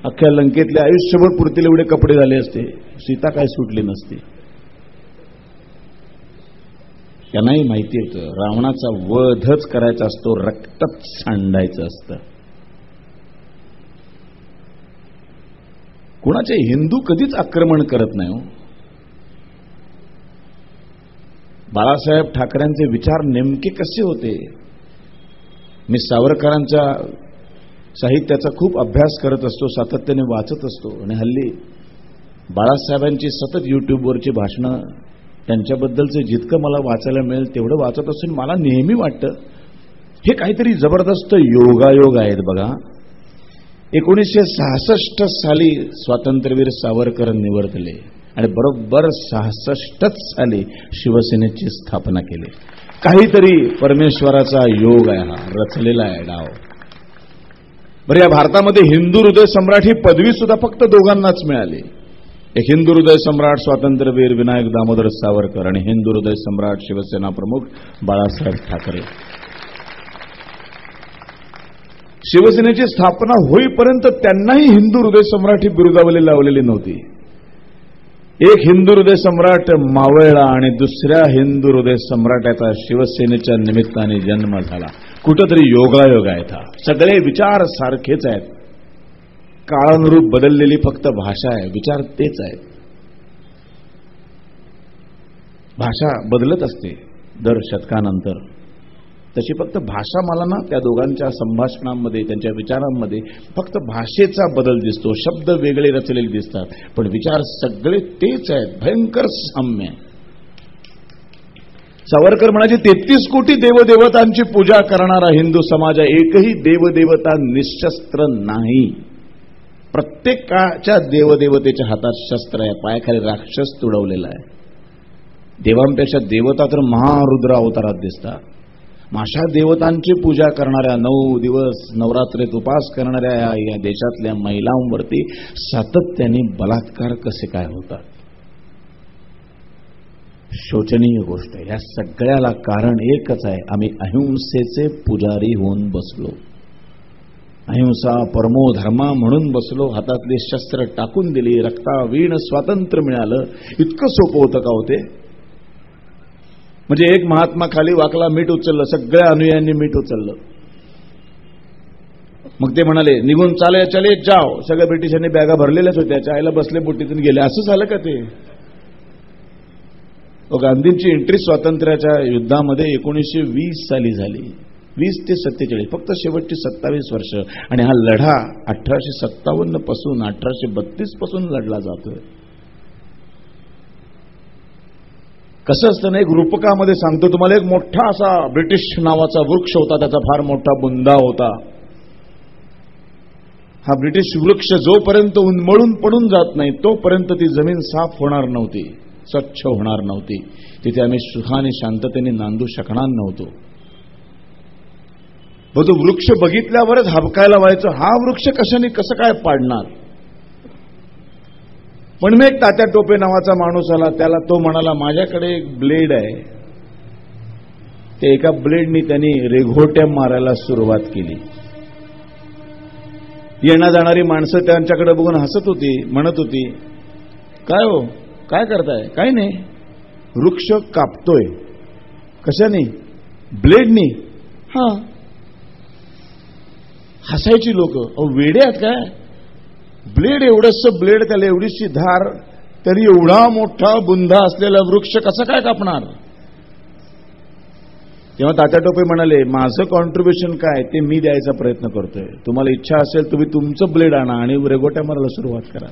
अख्ख्या लंकेतले आयुष्यभर पुरतील एवढे कपडे झाले असते, सीता काय सुटली नसती. त्यांनाही माहिती होतं रावणाचा वधच करायचा असतो, रक्तच सांडायचं असतं. कुणाचे हिंदू कधीच आक्रमण करत नाही हो. बाळासाहेब ठाकरेंचे विचार नेमके कसे होते? मी सावरकरांच्या साहित्याचा खूप अभ्यास करत असतो, सातत्याने वाचत असतो, आणि हल्ली बाळासाहेबांची सतत युट्यूबवरची भाषणं, त्यांच्याबद्दलचे जितकं मला वाचायला मिळेल तेवढं वाचत असून मला नेहमी वाटतं हे काहीतरी जबरदस्त योगायोग आहेत बघा. 1966 साली स्वातंत्र्यवीर सावरकर निवर्तले आणि बरोबर 66च साली शिवसेनेची स्थापना केली. काहीतरी परमेश्वराचा योग आहे, हा रचलेला आहे डाव. बरं, या भारतामध्ये हिंदू हृदय सम्राट ही पदवी सुद्धा फक्त दोघांनाच मिळाली. एक हिंदू हृदय सम्राट स्वातंत्र्यवीर विनायक दामोदर सावरकर आणि हिंदू हृदय सम्राट शिवसेना प्रमुख बाळासाहेब ठाकरे. शिवसेनेची स्थापना होईपर्यंत त्यांनाही हिंदू हृदय सम्राट ही बिरुदावली लावलेली नव्हती. एक हिंदू हृदय सम्राट मावळला आणि दुसऱ्या हिंदू हृदय सम्राटाचा शिवसेनेच्या निमित्ताने जन्म झाला. कुठंतरी योगायोग आहेत. सगळे विचार सारखेच आहेत, काळानुरूप बदललेली फक्त भाषा आहे, विचार तेच आहेत. भाषा बदलत असते दर शतकानंतर, तशी फक्त भाषा मला ना त्या दोघांच्या संभाषणांमध्ये, त्यांच्या विचारांमध्ये फक्त भाषेचा बदल दिसतो, शब्द वेगळे रचलेले दिसतात, पण विचार सगळे तेच आहेत. भयंकर साम्य. सावरकर म्हणाले 33 कोटी देवदेवतांची पूजा करणारा हिंदू समाज आहे, एकही देवदेवता निशस्त्र नाही. प्रत्येकाच्या देवदेवतेच्या हातात शस्त्र आहे, पायाखाली राक्षस तुडवलेला आहे. देवांपेक्षा देवता तर महारुद्र अवतारात दिसतात. अशा देवतांची पूजा करणाऱ्या, 9 दिवस नवरात्रीत उपास करणाऱ्या या देशातल्या महिलांवरती सातत्याने बलात्कार कसे काय होतात? शोचनीय गोष्ट आहे. या सगळ्याला कारण एकच आहे, आम्ही अहिंसेचे पुजारी होऊन बसलो. अहिंसा परमो धर्मा म्हणून बसलो, हातातली शस्त्र टाकून दिली, रक्तावीण स्वातंत्र्य मिळालं. इतकं सोपं होतं का होते? म्हणजे एक महात्मा खाली वाकला, मीठ उचललं, सगळ्या अनुयायांनी मीठ उचललं. मग ते म्हणाले निघून चले जाओ. सगळ्या ब्रिटिशांनी बॅगा भरलेल्याच होत्या, चायला बसले, बुट्टीतून गेले. असं झालं का ते? गांधींची एंट्री स्वातंत्र्याच्या युद्धामध्ये 1920 साली झाली. 20 ते 47, फक्त शेवटची 27 वर्ष. आणि हा लढा 1857 पासून 1832 पासून लढला जातोय. कसं असतं ना, एक रूपकामध्ये सांगतो तुम्हाला, एक मोठा असा ब्रिटिश नावाचा वृक्ष होता, त्याचा फार मोठा बुंदा होता. हा ब्रिटिश वृक्ष जोपर्यंत उन्मळून पडून जात नाही तोपर्यंत ती जमीन साफ होणार नव्हती. स्वच्छ होणार नव्हती, तिथे आम्ही सुखाने शांततेने नांदू शकणार नव्हतो. मग तो वृक्ष बघितल्यावरच हबकायला व्हायचं, हा वृक्ष कशाने कसं काय पाडणार. पण मी एक तात्या टोपे नावाचा माणूस आला, त्याला तो म्हणाला माझ्याकडे एक ब्लेड आहे. ते एका ब्लेडनी त्यांनी रेघोट्या मारायला सुरुवात केली. येणार जाणारी माणसं त्यांच्याकडे बघून हसत होती, म्हणत होती काय हो काय करताय. काय नाही, वृक्ष कापतोय. कशाने? ब्लेडनी. हा. हसायची लोक. वेडे आहेत काय, ब्लेड एवढंसं ब्लेड, त्याला एवढीशी धार, तरी एवढा मोठा बुंधा असलेला वृक्ष कसं काय कापणार. तेव्हा तात्या टोपे म्हणाले माझं कॉन्ट्रीब्युशन काय ते मी द्यायचा प्रयत्न करतोय. तुम्हाला इच्छा असेल तुम्ही तुमचं ब्लेड आणा आणि रेघोट्या मारायला सुरुवात करा.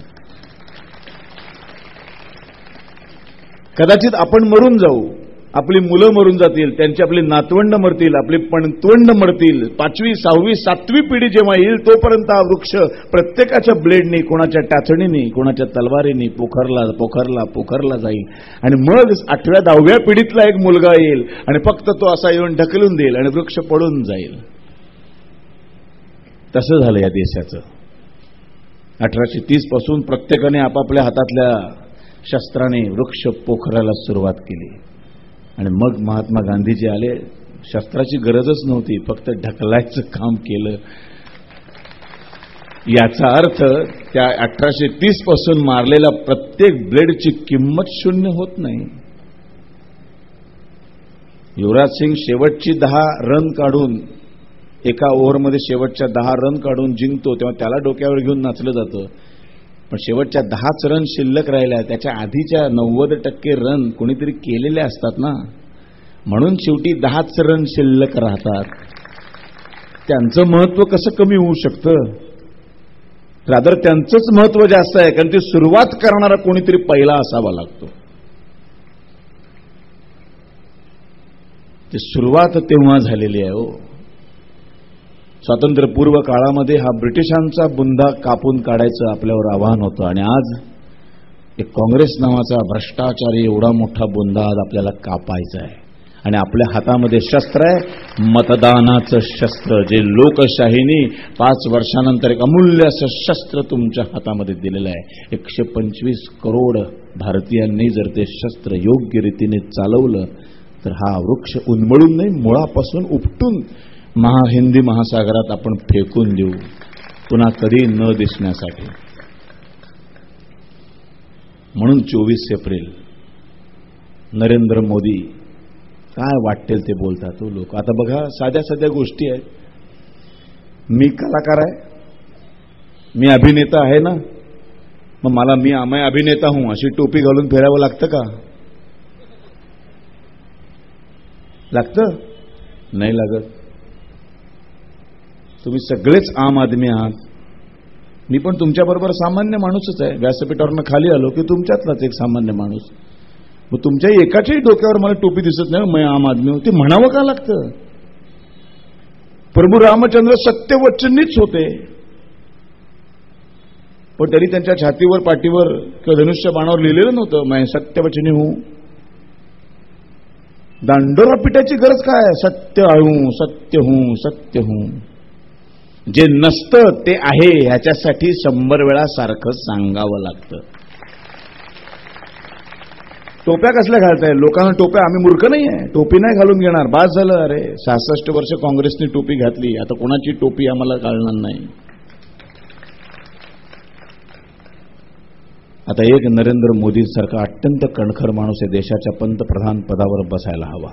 कदाचित आपण मरून जाऊ, आपली मुलं मरून जातील, त्यांची आपली नातवंड मरतील, आपली पणतवंड मरतील. 5वी 6वी 7वी पिढी जेव्हा येईल तोपर्यंत हा वृक्ष प्रत्येकाच्या ब्लेडनी, कोणाच्या टाचणीनी, कोणाच्या तलवारीनी पोखरला जाईल. आणि मग 8व्या 10व्या पिढीतला एक मुलगा येईल आणि फक्त तो असा येऊन ढकलून देईल आणि वृक्ष पडून जाईल. तसं झालं या देशाचं. 1830 पासून प्रत्येकाने आपापल्या हातातल्या शस्त्राने वृक्ष पोखराला सुरुवात केली. आणि मग महात्मा गांधीजी आले. शस्त्राची गरजच नव्हती, फक्त ढकलायचं काम केलं. याचा अर्थ त्या 1830 पासून मारलेल्या प्रत्येक ब्लेडची किंमत शून्य होत नाही. युवराज सिंग शेवटची 10 रन काढून, एका ओव्हरमध्ये शेवटच्या 10 रन काढून जिंकतो, तेव्हा त्याला डोक्यावर घेऊन नाचलं जातं. पण शेवटच्या 10च रन शिल्लक राहिल्या, त्याच्या आधीच्या 90% रन कोणीतरी केलेले असतात ना, म्हणून शेवटी 10च रन शिल्लक राहतात. त्यांचं महत्व कसं कमी होऊ शकतं. रादर त्यांचंच महत्व जास्त आहे, कारण ती सुरुवात करणारा कोणीतरी पहिला असावा लागतो. ती सुरुवात तेव्हा झालेली आहे. हो, स्वातंत्र्यपूर्व काळामध्ये हा ब्रिटिशांचा बुंदा कापून काढायचं आपल्यावर आव्हान होतं. आणि आज एक काँग्रेस नावाचा भ्रष्टाचारी एवढा मोठा बुंदा आज आपल्याला कापायचा आहे. आणि आपल्या हातामध्ये शस्त्र आहे, मतदानाचं शस्त्र, जे लोकशाहीने 5 वर्षानंतर एक अमूल्य असं शस्त्र तुमच्या हातामध्ये दिलेलं आहे. 125 करोड भारतीयांनी जर ते शस्त्र योग्य रीतीने चालवलं तर हा वृक्ष उन्मळून नाही, मुळापासून उपटून हिंदी महासागरात आपण फेकून देऊ, पुन्हा कधी न दिसण्यासाठी. म्हणून 24 एप्रिल नरेंद्र मोदी काय वाटेल ते बोलतात तो लोक. आता बघा, साध्या साध्या गोष्टी आहेत. मी कलाकार आहे, मी अभिनेता आहे ना, मग मला मैं अभिनेता हूं अशी टोपी घालून फिरावं लागतं का? लागतं? नाही लागत. तुम्ही सगळेच आम आदमी आहात. मी पण तुमच्याबरोबर सामान्य माणूसच आहे. व्यासपीठावरनं खाली आलो की तुमच्यातलाच एक सामान्य माणूस. मग तुमच्या एकाच्याही डोक्यावर मला टोपी दिसत नाही, मैं आम आदमी हूं, ते म्हणावं का लागतं? प्रभू रामचंद्र सत्यवचनीच होते, पण तरी त्यांच्या छातीवर, पाठीवर किंवा धनुष्य बाणावर लिहिलेलं नव्हतं मैं सत्यवचनी हूं. दांडोरा पिटायची गरज काय? सत्य हूं, सत्य हूं, सत्य हूं. जे नसतं ते आहे ह्याच्यासाठी 100 वेळा सारखं सांगावं लागतं. टोप्या कसल्या घालताय? लोकांना टोप्या, आम्ही मूर्ख नाही आहे, टोपी नाही घालून घेणार, बास झालं. अरे 66 वर्ष काँग्रेसने टोपी घातली, आता कोणाची टोपी आम्हाला घालणार नाही. आता एक नरेंद्र मोदींसारखा अत्यंत कणखर माणूस आहे देशाच्या पंतप्रधान पदावर बसायला हवा.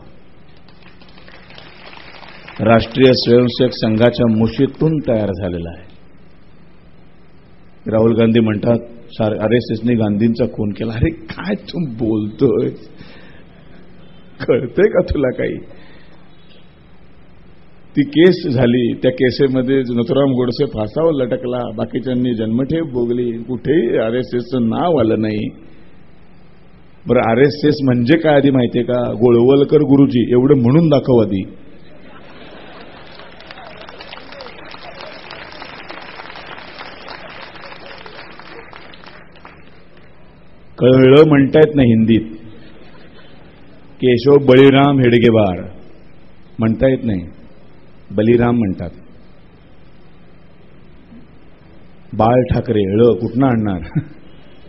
राष्ट्रीय स्वयंसेवक संघाच्या मुशीतून तयार झालेला आहे. राहुल गांधी म्हणतात RSSने गांधींचा खून केला. अरे काय तू बोलतोय? कळतंय का तुला काही? ती केस झाली, त्या केसेमध्ये नथुराम गोडसे फासावर लटकला, बाकीच्यांनी जन्मठेप भोगली, कुठेही RSSचं नाव आलं नाही. बरं, RSS म्हणजे काय आधी माहितीये का? गोळवलकर गुरुजी एवढं म्हणून दाखव आधी. कळलं म्हणता येत नाही हिंदीत. केशव बळीराम हेडगेवार म्हणता येत नाही, बलिराम म्हणतात. बाळ ठाकरे कुठनं आणणार?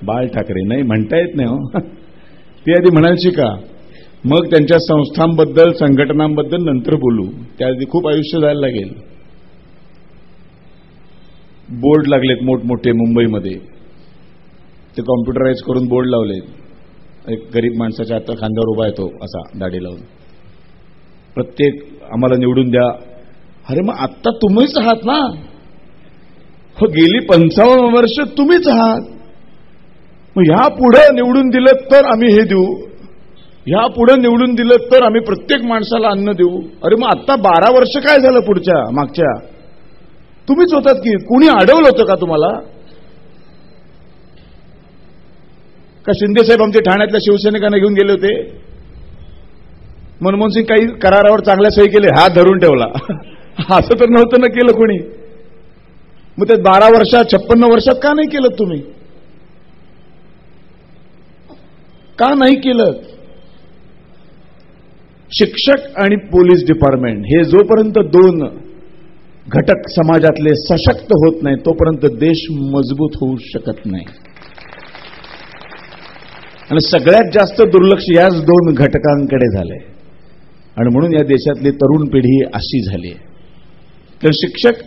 बाळ ठाकरे नाही म्हणता येत नाही हो. ती आधी म्हणायची का? मग त्यांच्या संस्थांबद्दल संघटनांबद्दल नंतर बोलू. त्याआधी खूप आयुष्य जायला लागेल. बोर्ड लागलेत मोठमोठे मुंबईमध्ये, ते कॉम्प्युटराइज करून बोर्ड लावलेत. एक गरीब माणसाच्या आता खांद्यावर उभा येतो असा दाढी लावून, प्रत्येक आम्हाला निवडून द्या. अरे मग आत्ता तुम्हीच आहात ना हो, गेली 55 वर्ष तुम्हीच आहात. मग ह्या पुढे निवडून दिलं तर आम्ही हे देऊ, ह्या पुढे निवडून दिलं तर आम्ही प्रत्येक माणसाला अन्न देऊ. अरे मग आत्ता 12 वर्ष काय झालं? पुढच्या मागच्या तुम्हीच होतात की. कुणी अडवलं होतं का तुम्हाला? का शिंदे साहेब आमच्या ठाण्यातल्या शिवसैनिकांना घेऊन गेले होते? मनमोहन सिंग काही करारावर चांगल्या सही केले, हात धरून ठेवला, असं तर नव्हतं ना केलं कोणी. मग ते 12 वर्षात 56 वर्षात का नाही केलं तुम्ही? का नाही केलं? शिक्षक आणि पोलीस डिपार्टमेंट हे जोपर्यंत दोन घटक समाजातले सशक्त होत नाही तोपर्यंत देश मजबूत होऊ शकत नाही. आणि सगळ्यात जास्त दुर्लक्ष याच दोन घटकांकडे झालंय. आणि म्हणून या देशातली तरुण पिढी अशी झाली आहे. तर शिक्षक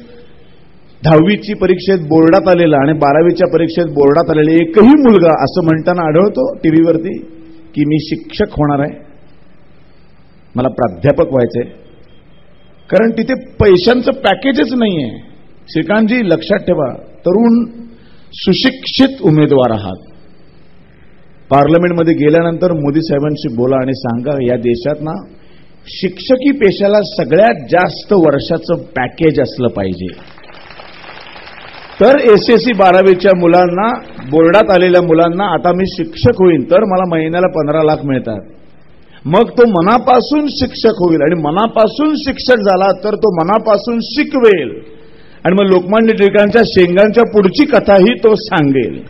10वीची परीक्षेत बोर्डात आलेला आणि 12वीच्या परीक्षेत बोर्डात आलेला एकही मुलगा असं म्हणताना आढळतो टीव्हीवरती की मी शिक्षक होणार आहे, मला प्राध्यापक व्हायचंय. कारण तिथे पैशांचं पॅकेजच नाहीये. श्रीकांतजी लक्षात ठेवा, तरुण सुशिक्षित उमेदवार आहात. पार्लमेंटमध्ये गेल्यानंतर मोदी साहेबांशी बोला आणि सांगा या देशात ना शिक्षकी पेशाला सगळ्यात जास्त वर्षाचं पॅकेज असलं पाहिजे. तर एसएससी 12वीच्या मुलांना, बोर्डात आलेल्या मुलांना आता मी शिक्षक होईन तर मला महिन्याला 15 लाख मिळतात. मग तो मनापासून शिक्षक होईल आणि मनापासून शिक्षक झाला तर तो मनापासून शिकवेल आणि मग लोकमान्य टिळकांच्या शेंगांच्या पुढची कथाही तो सांगेल.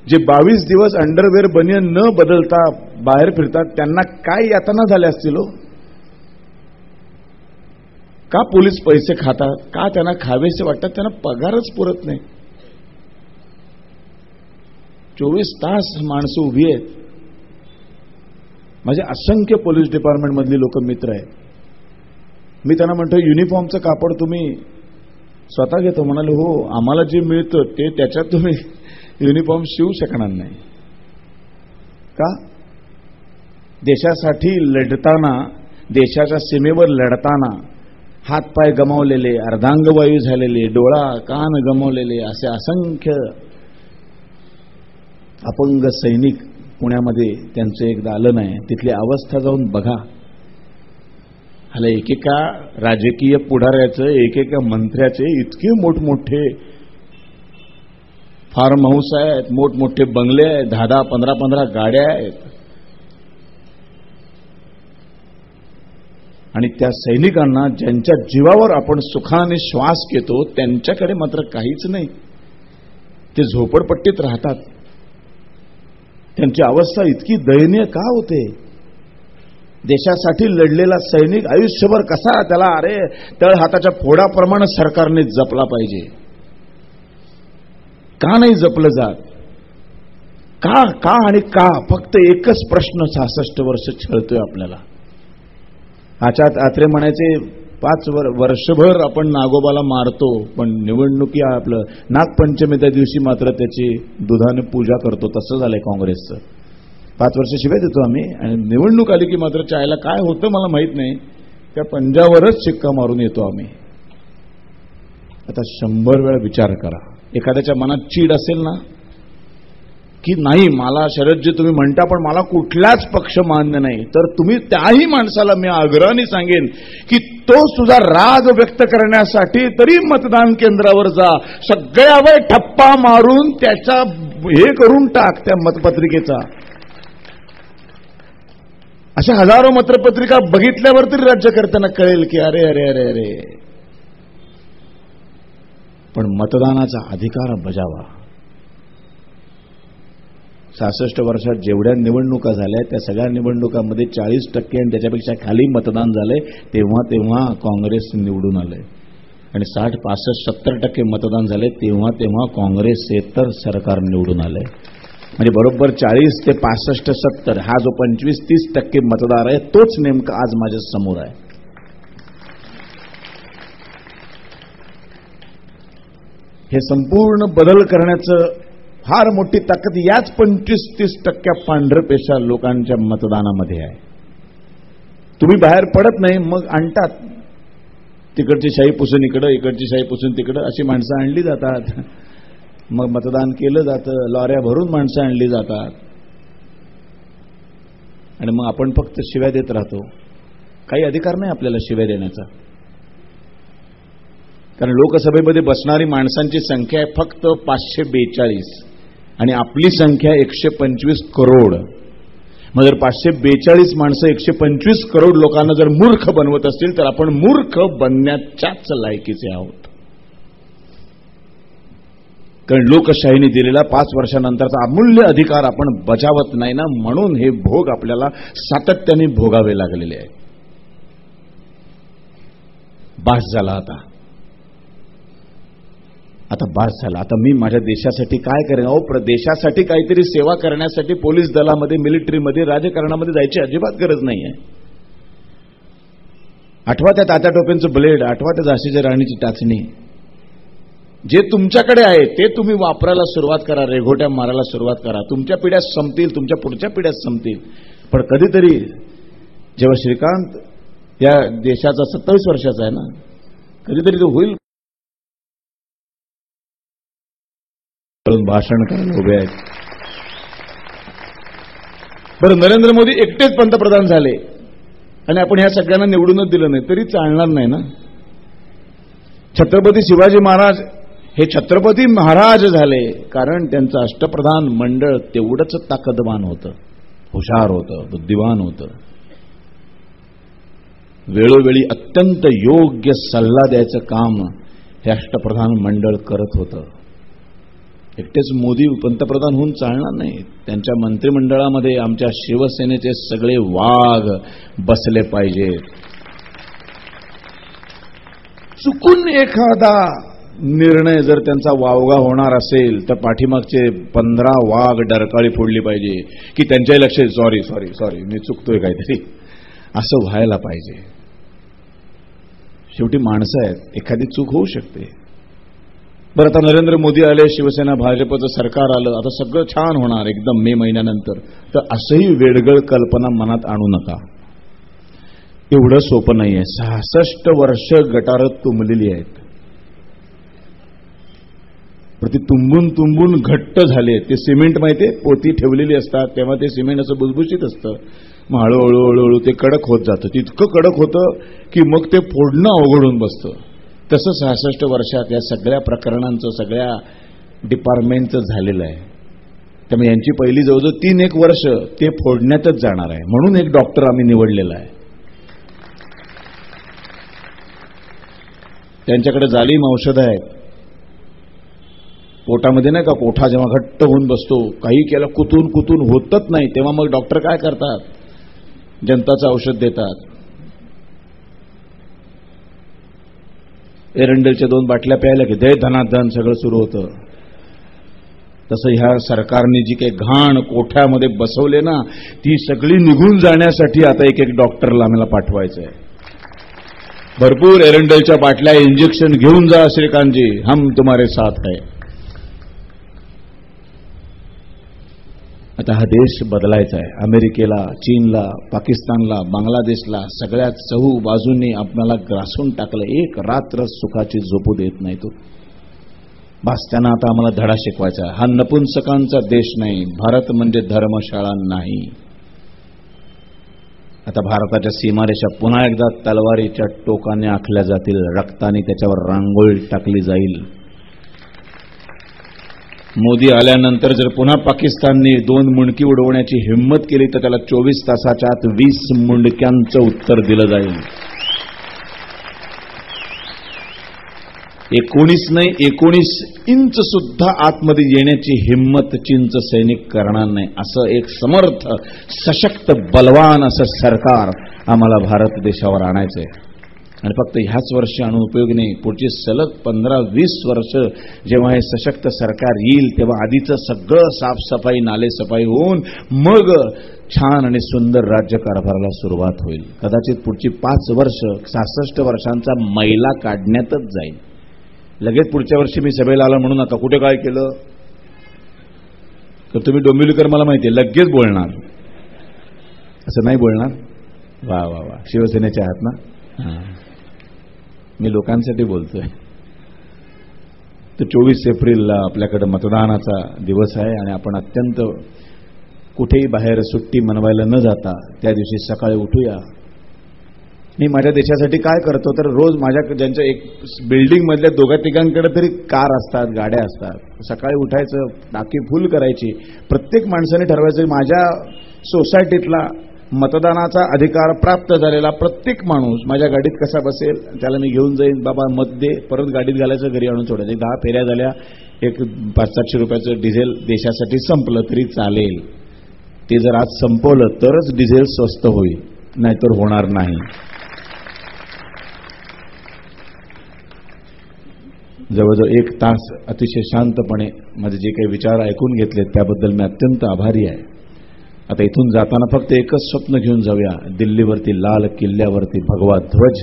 जे 22 दिवस अंडरवेअर बनियन न बदलता बाहेर फिरतात त्यांना काय यातना झाल्या असतील हो? का पोलीस पैसे खातात? का त्यांना खावेसे वाटतात? त्यांना पगारच पुरत नाही. 24 तास माणसं उभी आहेत. माझे असंख्य पोलीस डिपार्टमेंट मधली लोक मित्र आहेत. मी त्यांना म्हणतो युनिफॉर्मचं कापड तुम्ही स्वतः घेतो? म्हणाले हो, आम्हाला जे मिळतं ते त्याच्यात तुम्ही युनिफॉर्म शिवू शकणार नाही. का? देशासाठी लढताना, देशाच्या सीमेवर लढताना हातपाय गमावलेले, अर्धांगवायू झालेले, डोळा कान गमावलेले असे असंख्य अपंग सैनिक पुण्यामध्ये त्यांचं एकदा आलं नाही. तिथली अवस्था जाऊन बघा. हाला एकेका राजकीय पुढाऱ्याचं, एकेका मंत्र्याचे इतके मोठमोठे फार्म हाऊस आहेत, मोठमोठे बंगले आहेत, 10-10, 15-15 गाड्या आहेत. आणि त्या सैनिकांना ज्यांच्या जीवावर आपण सुखाने श्वास घेतो त्यांच्याकडे मात्र काहीच नाही. ते झोपडपट्टीत राहतात. त्यांची अवस्था इतकी दयनीय का होते? देशासाठी लढलेला सैनिक आयुष्यभर कसा त्याला अरे तळ हाताच्या फोडाप्रमाणे सरकारने जपला पाहिजे. का नाही जपलं जात? का का आणि का? फक्त एकच प्रश्न 66 वर्ष छळतोय आपल्याला. आचात आत्रे म्हणायचे 5 वर्षभर आपण नागोबाला मारतो पण निवडणुकी आपलं नागपंचमी त्या दिवशी मात्र त्याची दुधाने पूजा करतो. तसं झालंय काँग्रेसचं. 5 वर्ष शिवाय देतो आम्ही आणि निवडणूक आली की मात्र चायला काय होतं मला माहित नाही, त्या पंजावरच शिक्का मारून येतो आम्ही. आता 100 वेळा विचार करा. एखाद्याच्या मनात चीड असेल ना की नाही मला शरदजी तुम्ही म्हणता पण मला कुठलाच पक्ष मान्य नाही, तर तुम्ही त्याही माणसाला मी आग्रहाने सांगेन की तो सुद्धा राग व्यक्त करण्यासाठी तरी मतदान केंद्रावर जा. सगळ्यावर ठप्पा मारून त्याचा हे करून टाक त्या मतपत्रिकेचा. अशा हजारो मतपत्रिका बघितल्यावर तरी राज्यकर्त्यांना कळेल की अरे अरे अरे अरे पण मतदानाचा अधिकार बजावा. 66 वर्षात जेवढ्या निवडणुका झाल्या त्या सगळ्या निवडणुकांमध्ये 40% आणि त्याच्यापेक्षा खाली मतदान झालंय तेव्हा काँग्रेस निवडून आलंय. आणि 60, 65, 70% मतदान झाले तेव्हा काँग्रेसेतर सरकार निवडून आलंय. म्हणजे बरोबर 40 ते 65, 70 हा जो 25-30% मतदार आहे तोच नेमका आज माझ्या समोर आहे. हे संपूर्ण बदल करण्याचं फार मोठी ताकद याच 25-30% पांढरपेशा लोकांच्या मतदानामध्ये आहे. तुम्ही बाहेर पडत नाही, मग आणतात तिकडची शाही पुसून इकडं, इकडची शाही पुसून तिकडं, अशी माणसं आणली जातात. मग मतदान केलं जातं, लॉऱ्या भरून माणसं आणली जातात आणि मग आपण फक्त शिव्या देत राहतो. काही अधिकार नाही आपल्याला शिव्या देण्याचा, कारण लोकसभेमध्ये बसणारी माणसांची संख्या आहे फक्त 542 आणि आपली संख्या 125 करोड. मग जर 542 माणसं 125 करोड लोकांना जर मूर्ख बनवत असतील तर आपण मूर्ख बनण्याच्याच लायकीचे आहोत. कारण लोकशाहीने दिलेला 5 वर्षानंतरचा अमूल्य अधिकार आपण बजावत नाही ना, म्हणून हे भोग आपल्याला सातत्याने भोगावे लागलेले आहे. बास झाला आता बास झाला. आता मी माझ्या देशासाठी काय करेन? देशासाठी काहीतरी सेवा करण्यासाठी पोलीस दलामध्ये, मिलिटरीमध्ये, राजकारणामध्ये जायची अजिबात गरज नाहीये. आठवा त्या तात्या टोपेंचं ब्लेड, आठवा त्या झाशीच्या राणीची टाचणी. जे तुमच्याकडे आहे ते तुम्ही वापरायला सुरुवात करा, रेघोट्या मारायला सुरुवात करा. तुमच्या पिढ्या संपतील, तुमच्या पुढच्या पिढ्या संपतील, पण कधीतरी जेव्हा श्रीकांत या देशाचा 27 वर्षाचा आहे ना, कधीतरी तो होईल. भाषण करायला उभे आहेत. बरं, नरेंद्र मोदी एकटेच पंतप्रधान झाले आणि आपण ह्या सगळ्यांना निवडूनच दिलं नाही तरी चालणार नाही ना. छत्रपती शिवाजी महाराज हे छत्रपती महाराज झाले कारण त्यांचं अष्टप्रधान मंडळ तेवढंच ताकदवान होतं, हुशार होतं, बुद्धिवान होतं. वेळोवेळी अत्यंत योग्य सल्ला द्यायचं काम हे अष्टप्रधान मंडळ करत होतं. एकटेच मोदी पंतप्रधान होऊन चालणार नाही. त्यांच्या मंत्रिमंडळामध्ये आमच्या शिवसेनेचे सगळे वाघ बसले पाहिजेत. चुकून एखादा निर्णय जर त्यांचा वावगा होणार असेल तर पाठीमागचे 15 वाघ डरकाळी फोडली पाहिजे की त्यांच्याही लक्षात सॉरी सॉरी सॉरी मी चुकतोय काहीतरी, असं व्हायला पाहिजे. शेवटी माणसं आहेत, एखादी चूक होऊ शकते. बरं, आता नरेंद्र मोदी आले, शिवसेना भाजपचं सरकार आलं, आता सगळं छान होणार एकदम मे महिन्यानंतर. तर असंही वेडगळ कल्पना मनात आणू नका. एवढं सोपं नाहीये. 66 वर्ष गटारं तुंबलेली आहेत, ती तुंबून घट्ट झाले. ते सिमेंट माहितीये, पोती ठेवलेली असतात तेव्हा ते सिमेंट असं बुजबुजीत असतं. मग हळूहळू ते कडक होत जातं. तितकं कडक होतं की मग ते फोडणं अवघडून बसतं. तसं 66 वर्षात या सगळ्या प्रकरणांचं, सगळ्या डिपार्टमेंटचं झालेलं आहे. त्यामुळे यांची पहिली जवळजवळ 3-1 वर्ष ते फोडण्यातच जाणार आहे. म्हणून एक डॉक्टर आम्ही निवडलेला आहे. त्यांच्याकडे जालीम औषध आहे. पोटामध्ये नाही का कोठा जेव्हा घट्ट होऊन बसतो, काही केलं कुतून होतच नाही, तेव्हा मग डॉक्टर काय करतात? जनताचं औषध देतात. एरंडेलच्या 2 बाटल्या प्यायला की दे धनाधन सगळं सुरू होतं. तसं ह्या सरकारने जी काही घाण कोठ्यामध्ये बसवले ना, ती सगळी निघून जाण्यासाठी आता एक डॉक्टरला आम्हाला पाठवायचं आहे. भरपूर एरंडेलच्या बाटल्या, इंजेक्शन घेऊन जा श्रीकांतजी, हम तुम्हारे साथ है. आता हा देश बदलायचा आहे. अमेरिकेला, चीनला, पाकिस्तानला, बांगलादेशला सगळ्या चहू बाजूंनी आपल्याला ग्रासून टाकलं. एक रात्र सुखाची झोपू देत नाही तो. बस त्यांना आता आम्हाला धडा शिकवायचा. हा नपुंसकांचा देश नाही, भारत म्हणजे धर्मशाळा नाही. आता भारताच्या सीमारेषा पुन्हा एकदा तलवारीच्या टोकाने आखल्या जातील, रक्ताने त्याच्यावर रांगोळी टाकली जाईल. मोदी आल्यानंतर जर पुन्हा पाकिस्तानने 2 मुंडकी उडवण्याची हिंमत केली तर त्याला 24 तासाच्या आत 20 मुंडक्यांचं उत्तर दिलं जाईल. 19 नाही 19 इंच सुद्धा आतमध्ये येण्याची हिम्मत चीनचं सैनिक करणार नाही. असं एक समर्थ, सशक्त, बलवान असं सरकार आम्हाला भारत देशावर आणायचंय. आणि फक्त ह्याच वर्षी आणून उपयोग नाही, पुढची सलग 15-20 वर्ष जेव्हा हे सशक्त सरकार येईल तेव्हा आधीचं सगळं साफसफाई, नालेसफाई होऊन मग छान आणि सुंदर राज्य कारभाराला सुरुवात होईल. कदाचित पुढची 5 वर्ष 66 वर्षांचा मैला काढण्यातच जाईल. लगेच पुढच्या वर्षी मी सभेला आला म्हणून आता कुठे काय केलं तर तुम्ही डोंबिवलीकर मला माहिती आहे लगेच बोलणार, असं नाही बोलणार. वा वा वा, शिवसेनेचे आहात ना. मी लोकांसाठी बोलतोय. तर 24 एप्रिलला आपल्याकडे मतदानाचा दिवस आहे आणि आपण अत्यंत कुठेही बाहेर सुट्टी मनवायला न जाता त्या दिवशी सकाळी उठूया. मी माझ्या देशासाठी काय करतो तर रोज माझ्या ज्यांच्या एक बिल्डिंग मधल्या 2-3 तरी कार असतात, गाड्या असतात. सकाळी उठायचं, टाकी फुल करायची. प्रत्येक माणसाने ठरवायचं माझ्या सोसायटीतला मतदानाचा अधिकार प्राप्त झालेला प्रत्येक माणूस माझ्या गाडीत कसा बसेल, त्याला मी घेऊन जाईन. बाबा मत दे, परत गाडीत घालायचं, घरी आणून सोडायचं. 10 फेऱ्या झाल्या, एक 500-700 रुपयाचं डिझेल देशासाठी संपलं तरी चालेल. ते जर आज संपवलं तरच डिझेल स्वस्त होईल, नाहीतर होणार नाही. जवळजवळ 1 तास अतिशय शांतपणे माझे जे काही विचार ऐकून घेतलेत त्याबद्दल मी अत्यंत आभारी आहे. आता इथून जाताना फक्त एकच स्वप्न घेऊन जाऊया, दिल्लीवरती लाल किल्ल्यावरती भगवा ध्वज.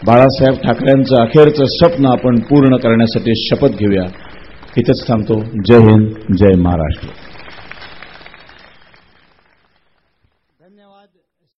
बाळासाहेब ठाकरेंचं अखेरचं स्वप्न आपण पूर्ण करण्यासाठी शपथ घेऊया. इथंच थांबतो. जय हिंद, जय महाराष्ट्र.